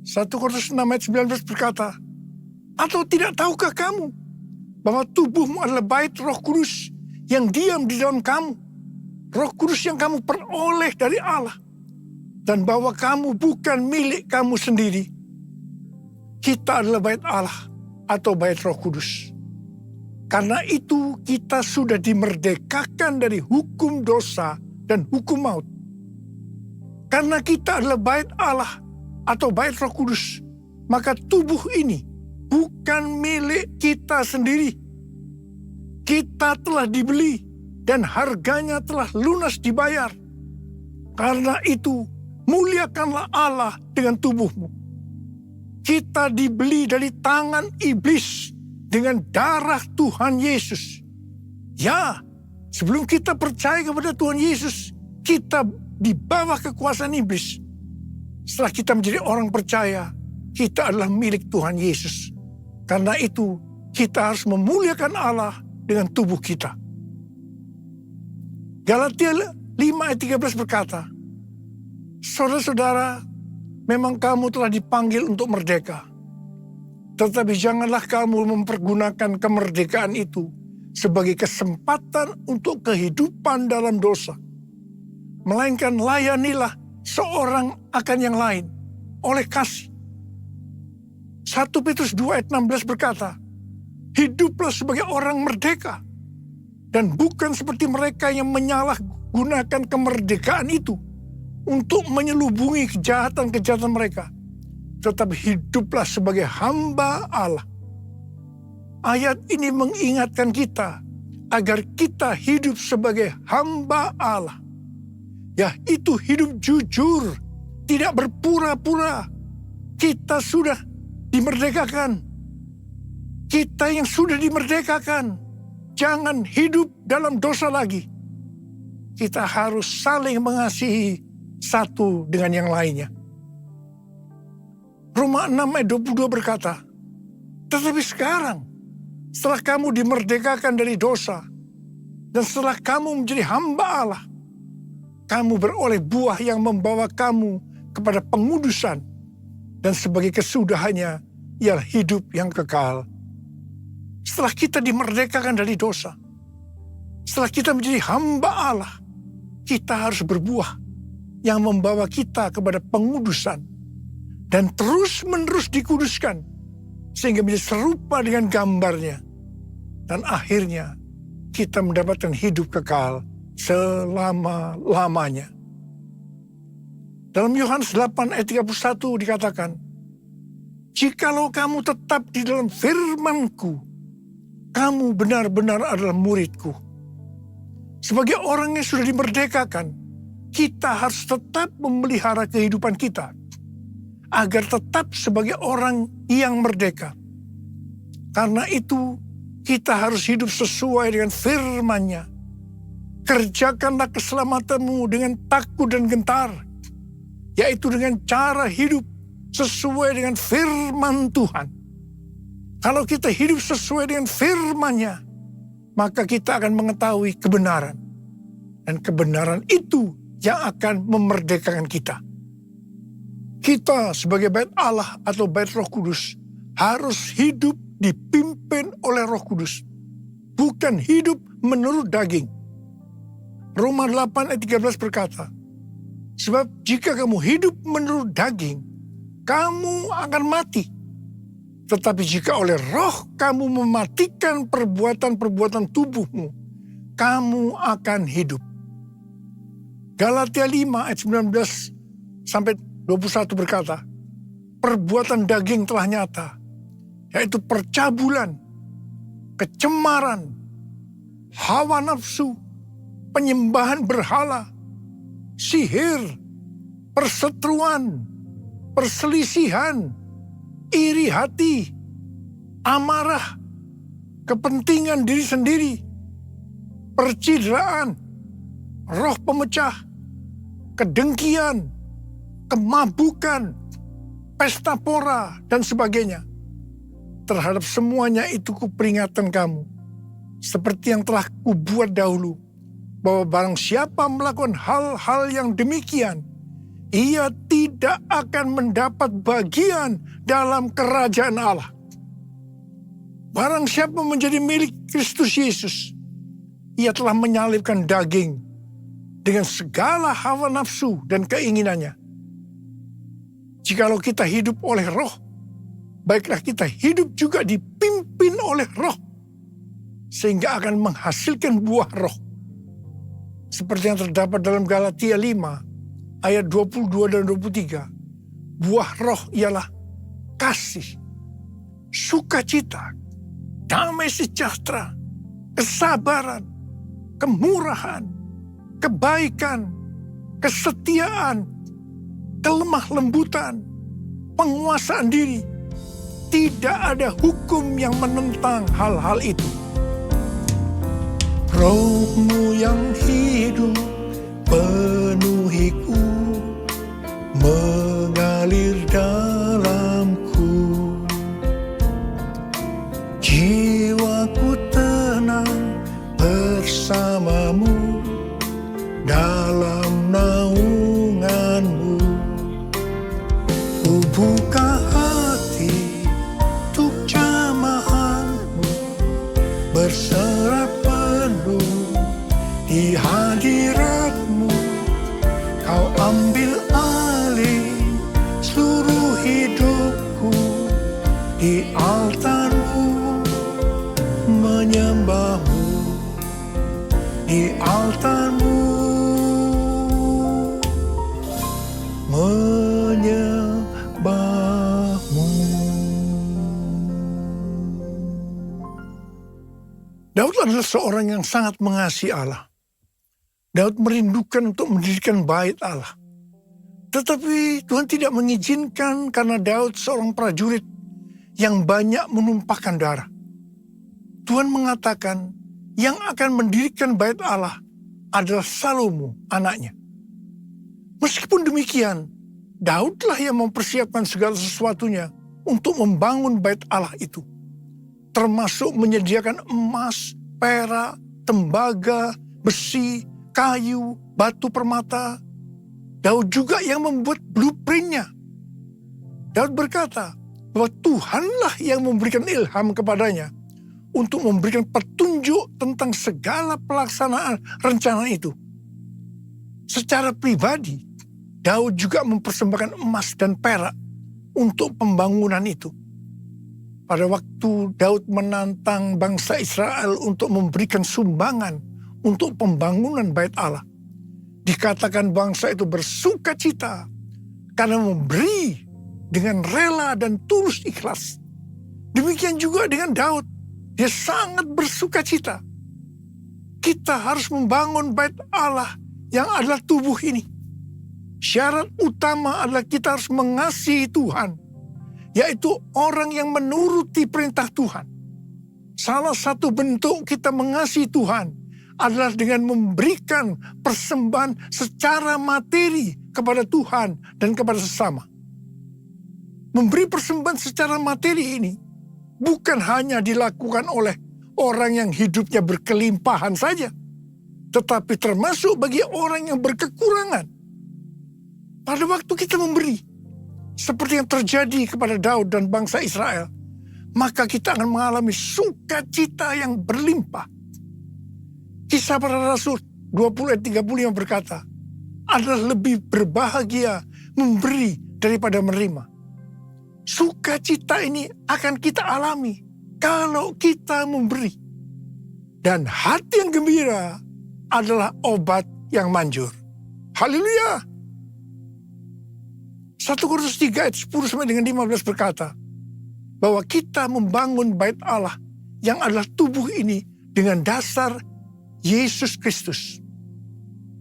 1 Korintus 6 ayat 19 berkata, atau tidak tahukah kamu bahwa tubuhmu adalah bait Roh Kudus yang diam di dalam kamu, Roh Kudus yang kamu peroleh dari Allah, dan bahwa kamu bukan milik kamu sendiri. Kita adalah bait Allah atau bait Roh Kudus. Karena itu kita sudah dimerdekakan dari hukum dosa dan hukum maut. Karena kita adalah bait Allah atau bait Roh Kudus, maka tubuh ini bukan milik kita sendiri. Kita telah dibeli dan harganya telah lunas dibayar. Karena itu muliakanlah Allah dengan tubuhmu. Kita dibeli dari tangan iblis dengan darah Tuhan Yesus. Ya, sebelum kita percaya kepada Tuhan Yesus, kita di bawah kekuasaan iblis. Setelah kita menjadi orang percaya, kita adalah milik Tuhan Yesus. Karena itu, kita harus memuliakan Allah dengan tubuh kita. Galatia 5 ayat 13 berkata, saudara-saudara, memang kamu telah dipanggil untuk merdeka. Tetapi janganlah kamu mempergunakan kemerdekaan itu sebagai kesempatan untuk kehidupan dalam dosa. Melainkan layanilah seorang akan yang lain oleh kasih. 1 Petrus 2 ayat 16 berkata, hiduplah sebagai orang merdeka dan bukan seperti mereka yang menyalahgunakan kemerdekaan itu untuk menyelubungi kejahatan-kejahatan mereka. Tetapi hiduplah sebagai hamba Allah. Ayat ini mengingatkan kita agar kita hidup sebagai hamba Allah. Yaitu hidup jujur, tidak berpura-pura. Kita sudah dimerdekakan. Kita yang sudah dimerdekakan, jangan hidup dalam dosa lagi. Kita harus saling mengasihi satu dengan yang lainnya. Roma 6 ayat 22 berkata, tetapi sekarang, setelah kamu dimerdekakan dari dosa, dan setelah kamu menjadi hamba Allah, kamu beroleh buah yang membawa kamu kepada pengudusan, dan sebagai kesudahannya, ialah hidup yang kekal. Setelah kita dimerdekakan dari dosa, setelah kita menjadi hamba Allah, kita harus berbuah yang membawa kita kepada pengudusan, dan terus-menerus dikuduskan, sehingga menjadi serupa dengan gambarnya. Dan akhirnya kita mendapatkan hidup kekal selama-lamanya. Dalam Yohanes 8 ayat 31 dikatakan, jikalau kamu tetap di dalam firman-Ku, kamu benar-benar adalah murid-Ku. Sebagai orang yang sudah dimerdekakan, kita harus tetap memelihara kehidupan kita, agar tetap sebagai orang yang merdeka. Karena itu, kita harus hidup sesuai dengan firman-Nya. Kerjakanlah keselamatanmu dengan takut dan gentar, yaitu dengan cara hidup sesuai dengan firman Tuhan. Kalau kita hidup sesuai dengan firman-Nya, maka kita akan mengetahui kebenaran. Dan kebenaran itu yang akan memerdekakan kita. Kita sebagai bait Allah atau bait Roh Kudus harus hidup dipimpin oleh Roh Kudus. Bukan hidup menurut daging. Roma 8 ayat 13 berkata, sebab jika kamu hidup menurut daging, kamu akan mati. Tetapi jika oleh Roh kamu mematikan perbuatan-perbuatan tubuhmu, kamu akan hidup. Galatia 5 ayat 19 sampai 21 berkata, perbuatan daging telah nyata, yaitu percabulan, kecemaran, hawa nafsu, penyembahan berhala, sihir, perseteruan, perselisihan, iri hati, amarah, kepentingan diri sendiri, percideraan, roh pemecah, kedengkian, kemabukan, pesta pora, dan sebagainya. Terhadap semuanya itu kuperingatkan kamu, seperti yang telah kubuat dahulu, bahwa barang siapa melakukan hal-hal yang demikian, ia tidak akan mendapat bagian dalam kerajaan Allah. Barang siapa menjadi milik Kristus Yesus, ia telah menyalibkan daging dengan segala hawa nafsu dan keinginannya. Jikalau kita hidup oleh Roh, baiklah kita hidup juga dipimpin oleh Roh, sehingga akan menghasilkan buah Roh. Seperti yang terdapat dalam Galatia 5 ayat 22 dan 23. Buah Roh ialah kasih, sukacita, damai sejahtera, kesabaran, kemurahan, kebaikan, kesetiaan, kelemah lembutan, penguasaan diri. Tidak ada hukum yang menentang hal-hal itu. Roh-Mu yang hidup penuhiku, mengalir dalamku. Jiwaku tenang bersamamu dalam naungan-Mu. Ku buka hati untuk jamahan-Mu, berserah penuh di hadirat-Mu. Kau ambil alih seluruh hidupku, di altar-Mu menyembah-Mu, di altar-Mu menyembah-Mu. Daud adalah seorang yang sangat mengasihi Allah. Daud merindukan untuk mendirikan bait Allah. Tetapi Tuhan tidak mengizinkan karena Daud seorang prajurit yang banyak menumpahkan darah. Tuhan mengatakan yang akan mendirikan bait Allah adalah Salomo, anaknya. Meskipun demikian, Daudlah yang mempersiapkan segala sesuatunya untuk membangun bait Allah itu. Termasuk menyediakan emas, perak, tembaga, besi, kayu, batu permata. Daud juga yang membuat blueprintnya. Daud berkata bahwa Tuhanlah yang memberikan ilham kepadanya untuk memberikan petunjuk tentang segala pelaksanaan rencana itu. Secara pribadi, Daud juga mempersembahkan emas dan perak untuk pembangunan itu. Pada waktu Daud menantang bangsa Israel untuk memberikan sumbangan untuk pembangunan bait Allah, dikatakan bangsa itu bersukacita karena memberi dengan rela dan tulus ikhlas. Demikian juga dengan Daud, dia sangat bersukacita. Kita harus membangun bait Allah yang adalah tubuh ini. Syarat utama adalah kita harus mengasihi Tuhan, yaitu orang yang menuruti perintah Tuhan. Salah satu bentuk kita mengasihi Tuhan adalah dengan memberikan persembahan secara materi kepada Tuhan dan kepada sesama. Memberi persembahan secara materi ini bukan hanya dilakukan oleh orang yang hidupnya berkelimpahan saja, tetapi termasuk bagi orang yang berkekurangan. Pada waktu kita memberi, seperti yang terjadi kepada Daud dan bangsa Israel, maka kita akan mengalami sukacita yang berlimpah. Kisah para Rasul 20 ayat 35 berkata, adalah lebih berbahagia memberi daripada menerima. Sukacita ini akan kita alami kalau kita memberi. Dan hati yang gembira adalah obat yang manjur. Haleluya! 1 Korintus 3 ayat 10 sampai dengan 15 berkata, bahwa kita membangun bait Allah yang adalah tubuh ini dengan dasar Yesus Kristus.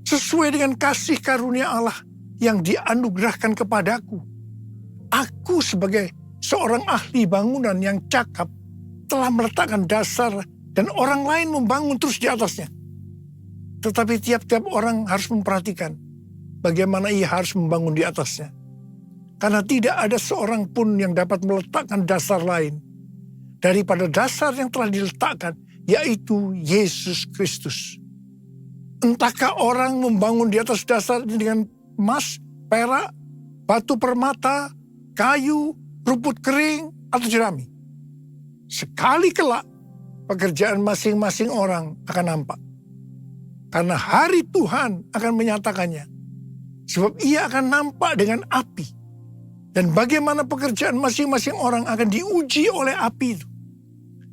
Sesuai dengan kasih karunia Allah yang dianugerahkan kepadaku. Aku sebagai seorang ahli bangunan yang cakap telah meletakkan dasar dan orang lain membangun terus di atasnya. Tetapi tiap-tiap orang harus memperhatikan bagaimana ia harus membangun di atasnya. Karena tidak ada seorang pun yang dapat meletakkan dasar lain daripada dasar yang telah diletakkan, yaitu Yesus Kristus. Entahkah orang membangun di atas dasar ini dengan emas, perak, batu permata, kayu, rumput kering, atau jerami. Sekali kelak, pekerjaan masing-masing orang akan nampak. Karena hari Tuhan akan menyatakannya. Sebab ia akan nampak dengan api. Dan bagaimana pekerjaan masing-masing orang akan diuji oleh api itu.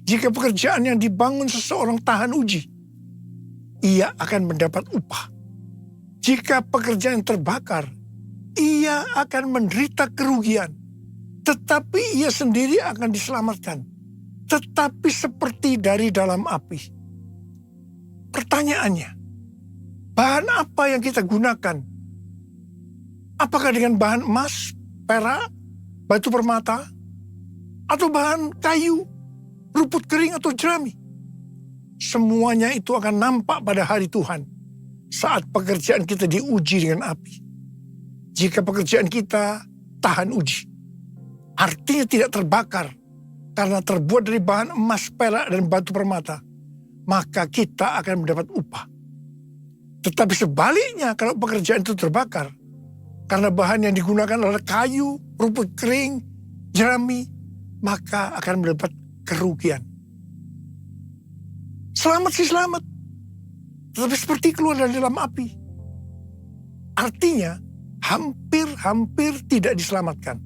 Jika pekerjaan yang dibangun seseorang tahan uji, ia akan mendapat upah. Jika pekerjaan terbakar, ia akan menderita kerugian. Tetapi ia sendiri akan diselamatkan. Tetapi seperti dari dalam api. Pertanyaannya, bahan apa yang kita gunakan? Apakah dengan bahan emas, perak, batu permata, atau bahan kayu, rumput kering atau jerami? Semuanya itu akan nampak pada hari Tuhan saat pekerjaan kita diuji dengan api. Jika pekerjaan kita tahan uji, artinya tidak terbakar karena terbuat dari bahan emas, perak, dan batu permata, maka kita akan mendapat upah. Tetapi sebaliknya, kalau pekerjaan itu terbakar karena bahan yang digunakan adalah kayu, rumput kering, jerami, maka akan mendapat kerugian. Selamat sih selamat, tetapi seperti keluar dari dalam api. Artinya, hampir-hampir tidak diselamatkan.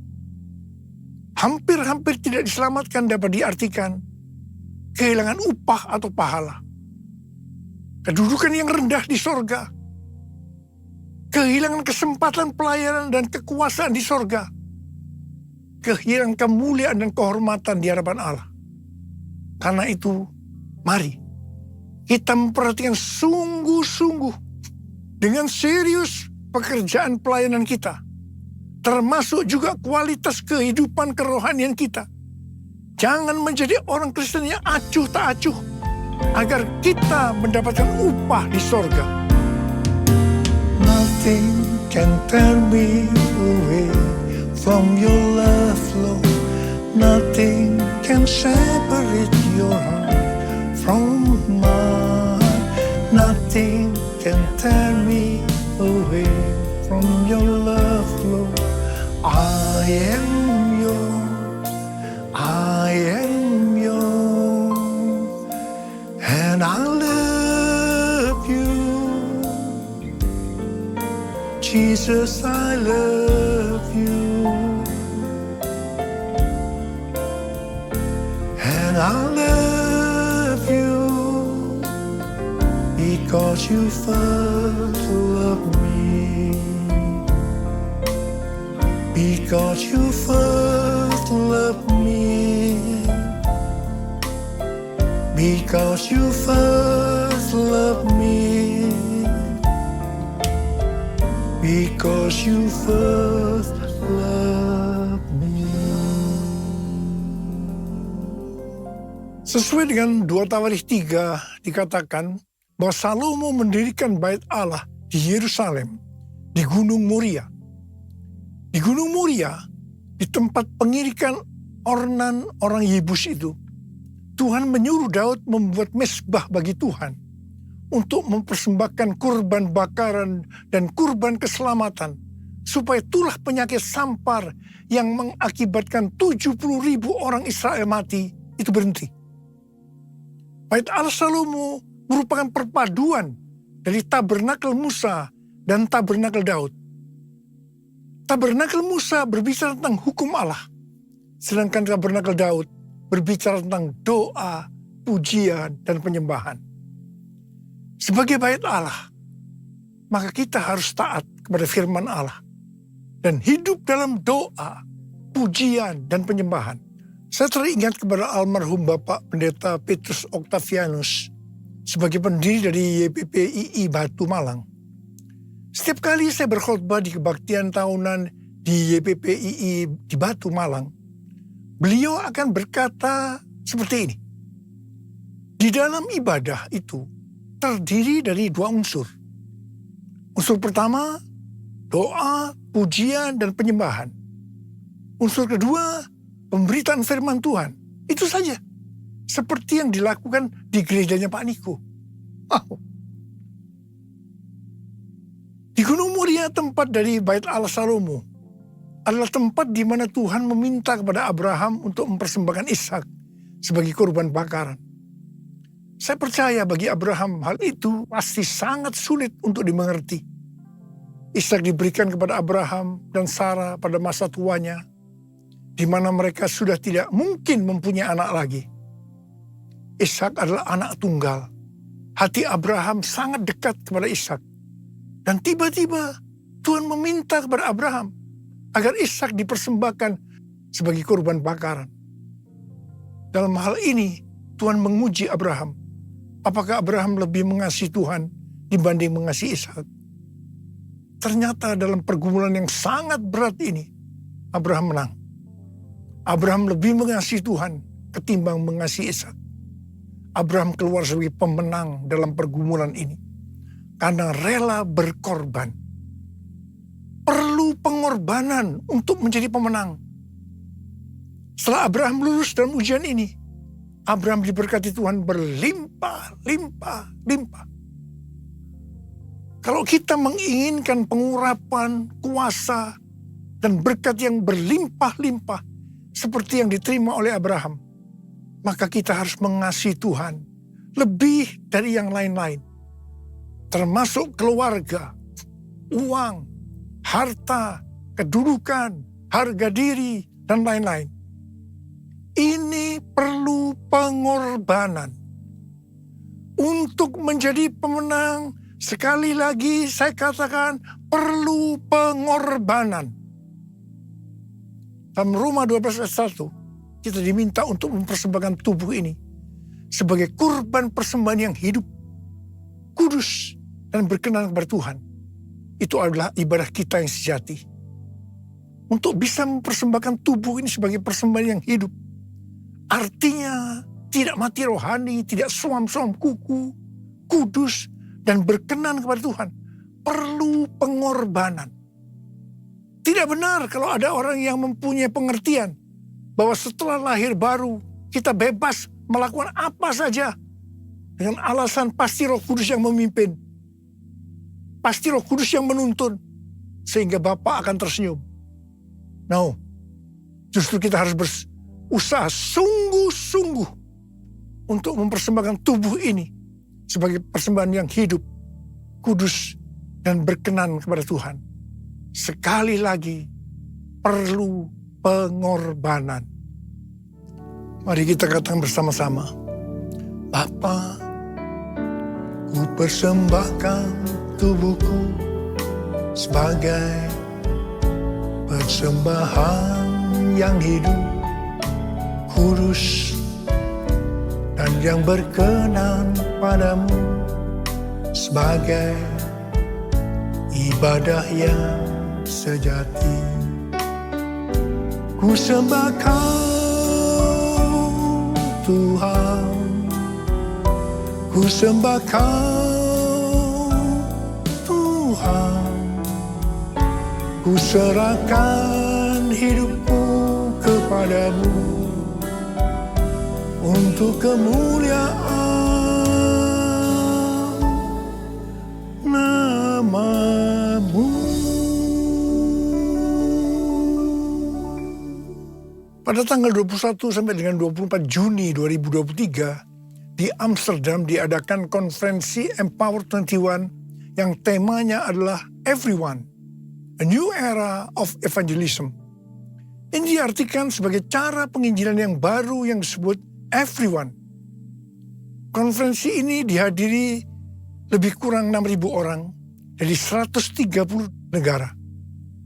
Hampir-hampir tidak diselamatkan dapat diartikan kehilangan upah atau pahala. Kedudukan yang rendah di sorga. Kehilangan kesempatan pelayanan dan kekuasaan di sorga. Kehilangan kemuliaan dan kehormatan di hadapan Allah. Karena itu, mari kita memperhatikan sungguh-sungguh dengan serius pekerjaan pelayanan kita. Termasuk juga kualitas kehidupan kerohanian kita. Jangan menjadi orang Kristen yang acuh tak acuh. Agar kita mendapatkan upah di sorga. Nothing can tear me away from your love, Lord. Nothing can separate your heart from mine. Nothing can tear me away from your love, Lord. I am yours, I am yours, and I love you. Jesus, I love you, and I love you because you first loved me. Because you first loved me. Because you first loved me. Because you first loved me. Sesuai dengan 2 Tawarikh 3 dikatakan bahwa Salomo mendirikan bait Allah di Yerusalem, di Gunung Moria. Di Gunung Moria, di tempat pengirikan ornan orang Yebus itu, Tuhan menyuruh Daud membuat mezbah bagi Tuhan untuk mempersembahkan kurban bakaran dan kurban keselamatan, supaya tulah penyakit sampar yang mengakibatkan 70.000 orang Israel mati itu berhenti. Bait Allah Salomo merupakan perpaduan dari tabernakel Musa dan tabernakel Daud. Tabernakel Musa berbicara tentang hukum Allah, sedangkan tabernakel Daud berbicara tentang doa, pujian, dan penyembahan. Sebagai bait Allah, maka kita harus taat kepada firman Allah dan hidup dalam doa, pujian, dan penyembahan. Saya teringat kepada almarhum Bapak Pendeta Petrus Octavianus sebagai pendiri dari YPPII Batu Malang. Setiap kali saya berkhotbah di kebaktian tahunan di YPPII di Batu Malang, beliau akan berkata seperti ini. Di dalam ibadah itu terdiri dari 2 unsur. Unsur pertama, doa, pujian, dan penyembahan. Unsur kedua, pemberitaan firman Tuhan. Itu saja. Seperti yang dilakukan di gerejanya Pak Niko. Di Gunung Muria, tempat dari bait Allah Salomo, adalah tempat di mana Tuhan meminta kepada Abraham untuk mempersembahkan Ishak sebagai kurban bakaran. Saya percaya bagi Abraham hal itu pasti sangat sulit untuk dimengerti. Ishak diberikan kepada Abraham dan Sarah pada masa tuanya, di mana mereka sudah tidak mungkin mempunyai anak lagi. Ishak adalah anak tunggal. Hati Abraham sangat dekat kepada Ishak. Dan tiba-tiba Tuhan meminta kepada Abraham agar Ishak dipersembahkan sebagai kurban bakaran. Dalam hal ini Tuhan menguji Abraham. Apakah Abraham lebih mengasihi Tuhan dibanding mengasihi Ishak? Ternyata dalam pergumulan yang sangat berat ini, Abraham menang. Abraham lebih mengasihi Tuhan ketimbang mengasihi Ishak. Abraham keluar sebagai pemenang dalam pergumulan ini, karena rela berkorban. Perlu pengorbanan untuk menjadi pemenang. Setelah Abraham lulus dalam ujian ini, Abraham diberkati Tuhan berlimpah-limpah. Kalau kita menginginkan pengurapan, kuasa, dan berkat yang berlimpah-limpah seperti yang diterima oleh Abraham, maka kita harus mengasihi Tuhan lebih dari yang lain-lain. Termasuk keluarga, uang, harta, kedudukan, harga diri, dan lain-lain. Ini perlu pengorbanan. Untuk menjadi pemenang, sekali lagi saya katakan perlu pengorbanan. Dalam Roma 12 ayat 1, kita diminta untuk mempersembahkan tubuh ini sebagai kurban persembahan yang hidup, kudus, dan berkenan kepada Tuhan. Itu adalah ibadah kita yang sejati. Untuk bisa mempersembahkan tubuh ini sebagai persembahan yang hidup, artinya tidak mati rohani, tidak suam-suam kuku, kudus, dan berkenan kepada Tuhan. Perlu pengorbanan. Tidak benar kalau ada orang yang mempunyai pengertian bahwa setelah lahir baru kita bebas melakukan apa saja dengan alasan pasti Roh Kudus yang memimpin. Pasti Roh Kudus yang menuntun sehingga Bapa akan tersenyum. No, justru kita harus berusaha sungguh-sungguh untuk mempersembahkan tubuh ini sebagai persembahan yang hidup, kudus, dan berkenan kepada Tuhan. Sekali lagi, perlu pengorbanan. Mari kita katakan bersama-sama. Bapa, ku persembahkan tubuhku sebagai persembahan yang hidup, kudus, dan yang berkenan padamu, sebagai ibadah yang sejati. Ku sembah Kau Tuhan, ku sembah Kau Tuhan, ku serahkan hidupku kepadamu. untuk kemuliaan nama-Mu. Pada tanggal 21 sampai dengan 24 Juni 2023, di Amsterdam diadakan konferensi Empower 21 yang temanya adalah Everyone, A New Era of Evangelism. Ini diartikan sebagai cara penginjilan yang baru yang disebut Everyone. Konferensi ini dihadiri lebih kurang 6.000 orang dari 130 negara.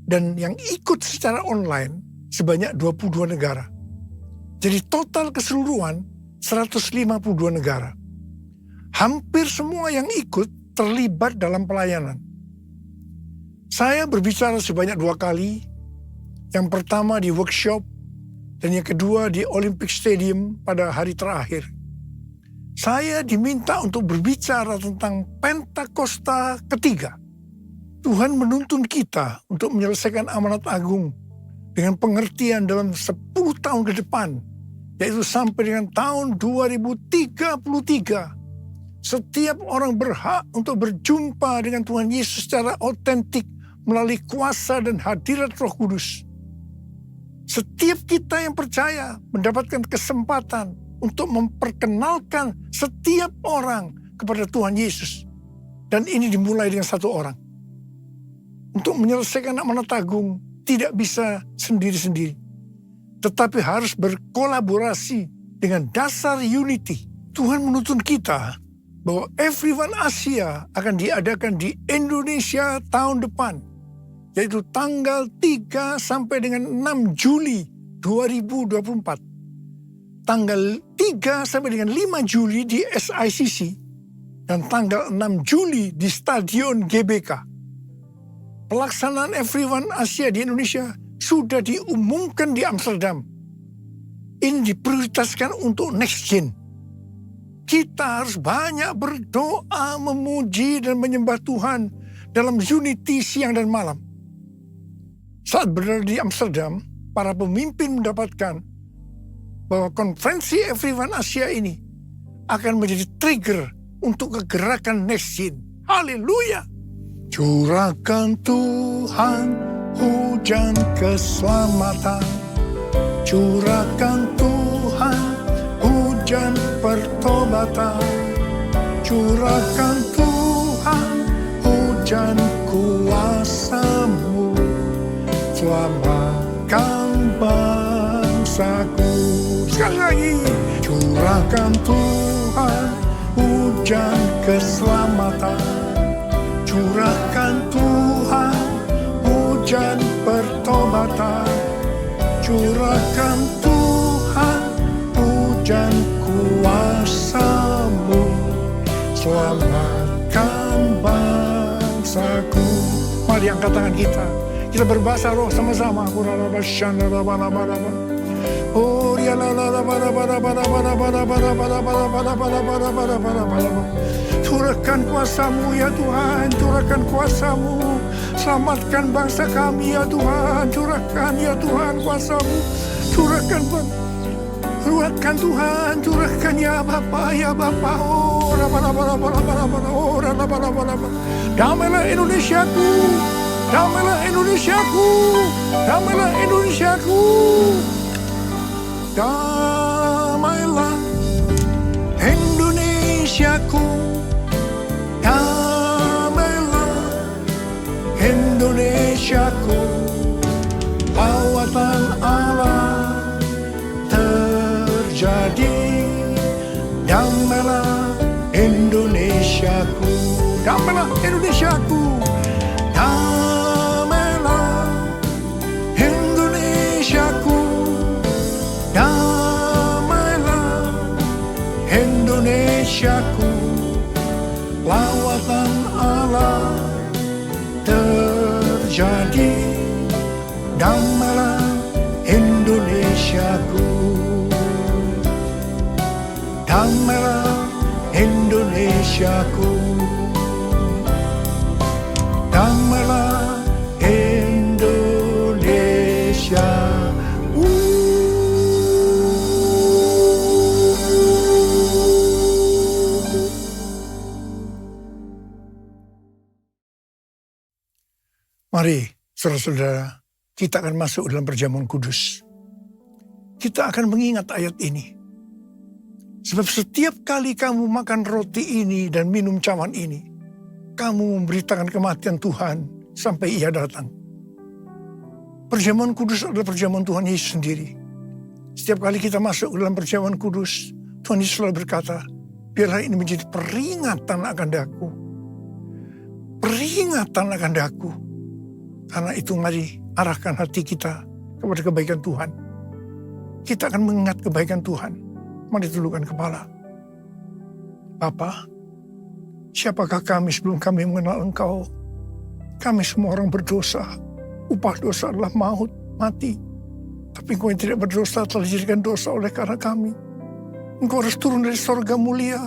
Dan yang ikut secara online sebanyak 22 negara. Jadi total keseluruhan 152 negara. Hampir semua yang ikut terlibat dalam pelayanan. Saya berbicara sebanyak 2 kali. Yang pertama di workshop dan yang kedua di Olympic Stadium pada hari terakhir. Saya diminta untuk berbicara tentang Pentakosta ketiga. Tuhan menuntun kita untuk menyelesaikan amanat agung dengan pengertian dalam 10 tahun ke depan, yaitu sampai dengan tahun 2033. Setiap orang berhak untuk berjumpa dengan Tuhan Yesus secara otentik melalui kuasa dan hadirat Roh Kudus. Setiap kita yang percaya mendapatkan kesempatan untuk memperkenalkan setiap orang kepada Tuhan Yesus. Dan ini dimulai dengan 1 orang. Untuk menyelesaikan amanat agung, tidak bisa sendiri-sendiri, tetapi harus berkolaborasi dengan dasar unity. Tuhan menuntun kita bahwa Everyone Asia akan diadakan di Indonesia tahun depan, yaitu tanggal 3 sampai dengan 6 Juli 2024. Tanggal 3 sampai dengan 5 Juli di SICC, dan tanggal 6 Juli di Stadion GBK. Pelaksanaan Everyone Asia di Indonesia sudah diumumkan di Amsterdam. Ini diprioritaskan untuk next gen. Kita harus banyak berdoa, memuji dan menyembah Tuhan dalam unity siang dan malam. Saat berada di Amsterdam, para pemimpin mendapatkan bahwa konferensi Everyone Asia ini akan menjadi trigger untuk kegerakan next gen. Haleluya! Curahkan Tuhan hujan keselamatan, curahkan Tuhan hujan pertobatan, curahkan Tuhan hujan kuasa-Mu, selamatkan bangsaku. Sekali lagi, curahkan Tuhan hujan keselamatan, curahkan Tuhan hujan pertobatan, curahkan Tuhan hujan kuasa-Mu, selamatkan bangsaku. Mari angkat tangan kita. Kita berbahasa roh sama-sama. Curahkan kuasa-Mu ya Tuhan, curahkan kuasa-Mu, selamatkan bangsa kami ya Tuhan, curahkan ya Tuhan kuasa-Mu, curahkan Tuhan, curahkan ya Bapa, oh damailah Indonesiaku, damailah Indonesiaku, damailah Indonesiaku, damailah Indonesiaku, damailah Indonesiaku, lawatan Allah terjadi, damailah Indonesiaku, damailah Indonesiaku, damailah Indonesiaku, damailah Indonesiaku, lawatan Allah terjadi, damailah Indonesiaku, damailah Indonesiaku, damailah Indonesia. Mari saudara-saudara, kita akan masuk dalam perjamuan kudus. Kita akan mengingat ayat ini. Sebab setiap kali kamu makan roti ini dan minum cawan ini, kamu memberitakan kematian Tuhan sampai Ia datang. Perjamuan kudus adalah perjamuan Tuhan Yesus sendiri. Setiap kali kita masuk dalam perjamuan kudus, Tuhan Yesus selalu berkata, biarlah ini menjadi peringatan akan daku. Peringatan akan daku. Karena itu mari arahkan hati kita kepada kebaikan Tuhan. Kita akan mengingat kebaikan Tuhan. Mari tundukkan kepala. Bapa, siapakah kami sebelum kami mengenal Engkau? Kami semua orang berdosa. Upah dosa adalah maut, mati. Tapi Engkau yang tidak berdosa telah dijadikan dosa oleh karena kami. Engkau harus turun dari sorga mulia,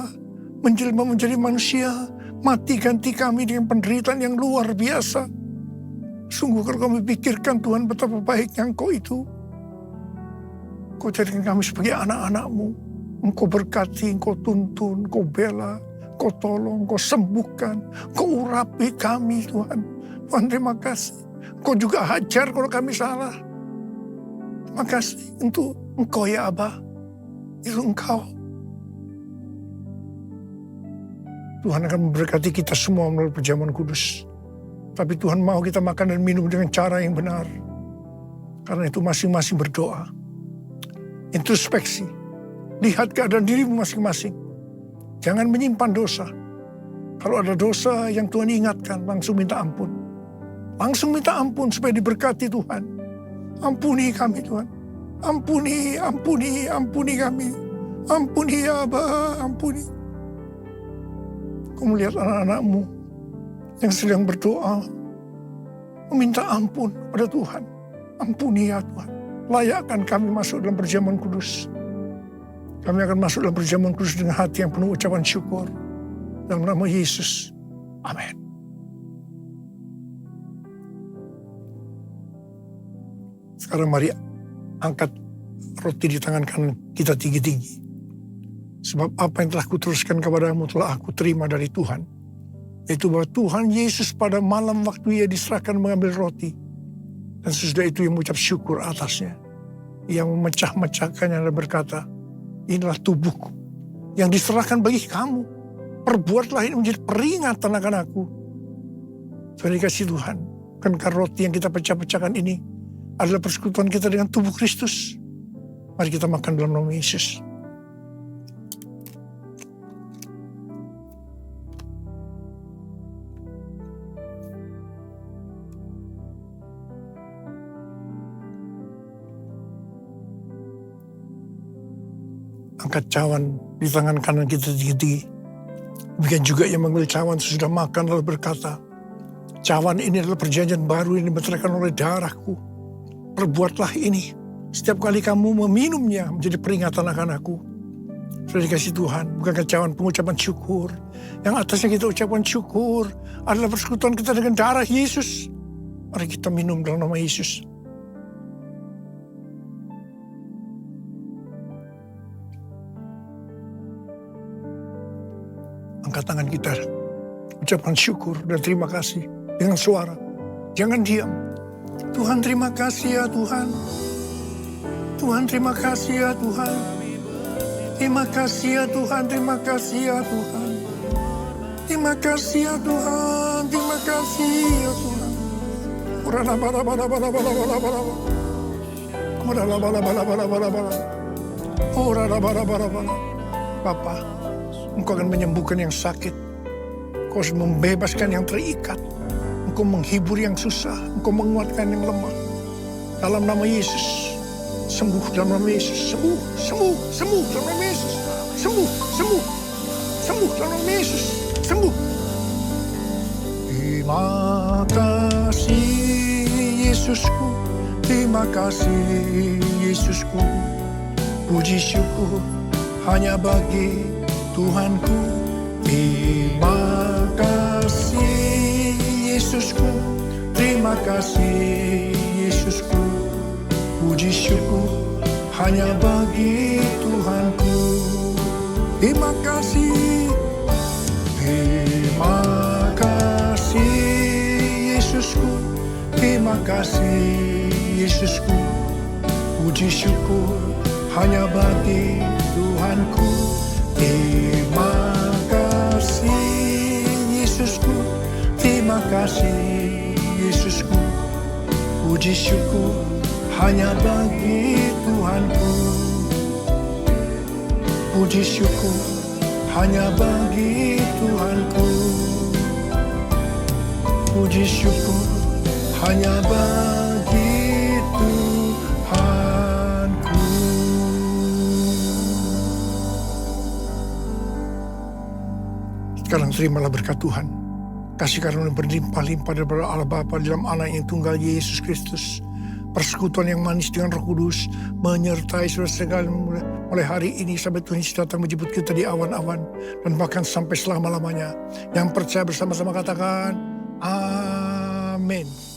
menjelma menjadi manusia, mati ganti kami dengan penderitaan yang luar biasa. Sungguh kalau kami pikirkan Tuhan betapa baiknya Engkau itu. Engkau jadikan kami sebagai anak-anak-Mu. Engkau berkati, Engkau tuntun, Engkau bela, Engkau tolong, Engkau sembuhkan, Engkau urapi kami Tuhan. Tuhan terima kasih. Engkau juga hajar kalau kami salah. Terima kasih untuk Engkau ya Aba. Itu Engkau. Tuhan akan memberkati kita semua melalui perjamuan kudus. Tapi Tuhan mau kita makan dan minum dengan cara yang benar. Karena itu masing-masing berdoa. Introspeksi. Lihat keadaan dirimu masing-masing. Jangan menyimpan dosa. Kalau ada dosa yang Tuhan ingatkan, langsung minta ampun. Langsung minta ampun supaya diberkati Tuhan. Ampuni kami Tuhan. Ampuni kami. Ampuni ya Aba, ampuni. Kau melihat anak-anak-Mu yang sedang berdoa, meminta ampun pada Tuhan. Ampuni ya Tuhan. Layakkan kami masuk dalam perjamuan kudus. Kami akan masuk dalam perjamuan kudus dengan hati yang penuh ucapan syukur. Dalam nama Yesus. Amin. Sekarang mari angkat roti di tangan kanan kita tinggi-tinggi. Sebab apa yang telah kuteruskan kepadamu telah aku terima dari Tuhan. Yaitu bahwa Tuhan Yesus pada malam waktu Ia diserahkan mengambil roti. Dan sesudah itu Ia mengucap syukur atasnya. Ia memecah-mecahkannya dan berkata, inilah tubuhku yang diserahkan bagi kamu. Perbuatlah ini menjadi peringatan akan aku. Tuhan dikasih Tuhan. Bukankah roti yang kita pecah-pecahkan ini adalah persekutuan kita dengan tubuh Kristus. Mari kita makan dalam nama Yesus. Angkat cawan di tangan kanan kita tinggi-tinggi. Demikian juga yang mengambil cawan sesudah makan lalu berkata, cawan ini adalah perjanjian baru yang dibenterkan oleh darahku. Perbuatlah ini. Setiap kali kamu meminumnya menjadi peringatan akan aku. Sudah dikasih Tuhan. Bukankah cawan pengucapan syukur. Yang atasnya kita ucapan syukur adalah persekutuan kita dengan darah Yesus. Mari kita minum dalam nama Yesus. Angkat tangan kita. Ucapan syukur dan terima kasih. Dengan suara. Jangan diam. Tuhan terima kasih ya Tuhan. Tuhan terima kasih ya Tuhan. Terima kasih ya Tuhan. Terima kasih ya Tuhan. Terima kasih ya Tuhan. Terima kasih ya Tuhan. Bapa, Engkau akan menyembuhkan yang sakit. Engkau harus membebaskan yang terikat. Engkau menghibur yang susah. Engkau menguatkan yang lemah. Dalam nama Yesus. Sembuh dalam nama Yesus. Sembuh, sembuh, sembuh dalam nama Yesus. Sembuh, sembuh. Sembuh dalam nama Yesus. Sembuh. Terima kasih Yesusku. Terima kasih Yesusku. Puji syukur hanya bagi Tuhanku. Terima kasih Yesusku. Terima kasih Yesusku. Puji syukur hanya bagi Tuhanku. Terima kasih. Terima kasih Yesusku. terima kasih Yesusku. Puji syukur hanya bagi Tuhanku. Terima kasih Yesusku. Terima kasih Yesusku. Puji syukur hanya bagi Tuhanku. Puji syukur hanya bagi Tuhanku. Puji syukur hanya bagi Tuhanku. Sekarang terimalah berkat Tuhan. Kasih karunia berlimpah-limpah daripada Allah Bapa dalam Anak yang tunggal Yesus Kristus. Persekutuan yang manis dengan Roh Kudus menyertai saudara sekalian mulai hari ini sampai Tuhan Yesus datang menjemput kita di awan-awan dan bahkan sampai selama-lamanya. Yang percaya bersama-sama katakan amin.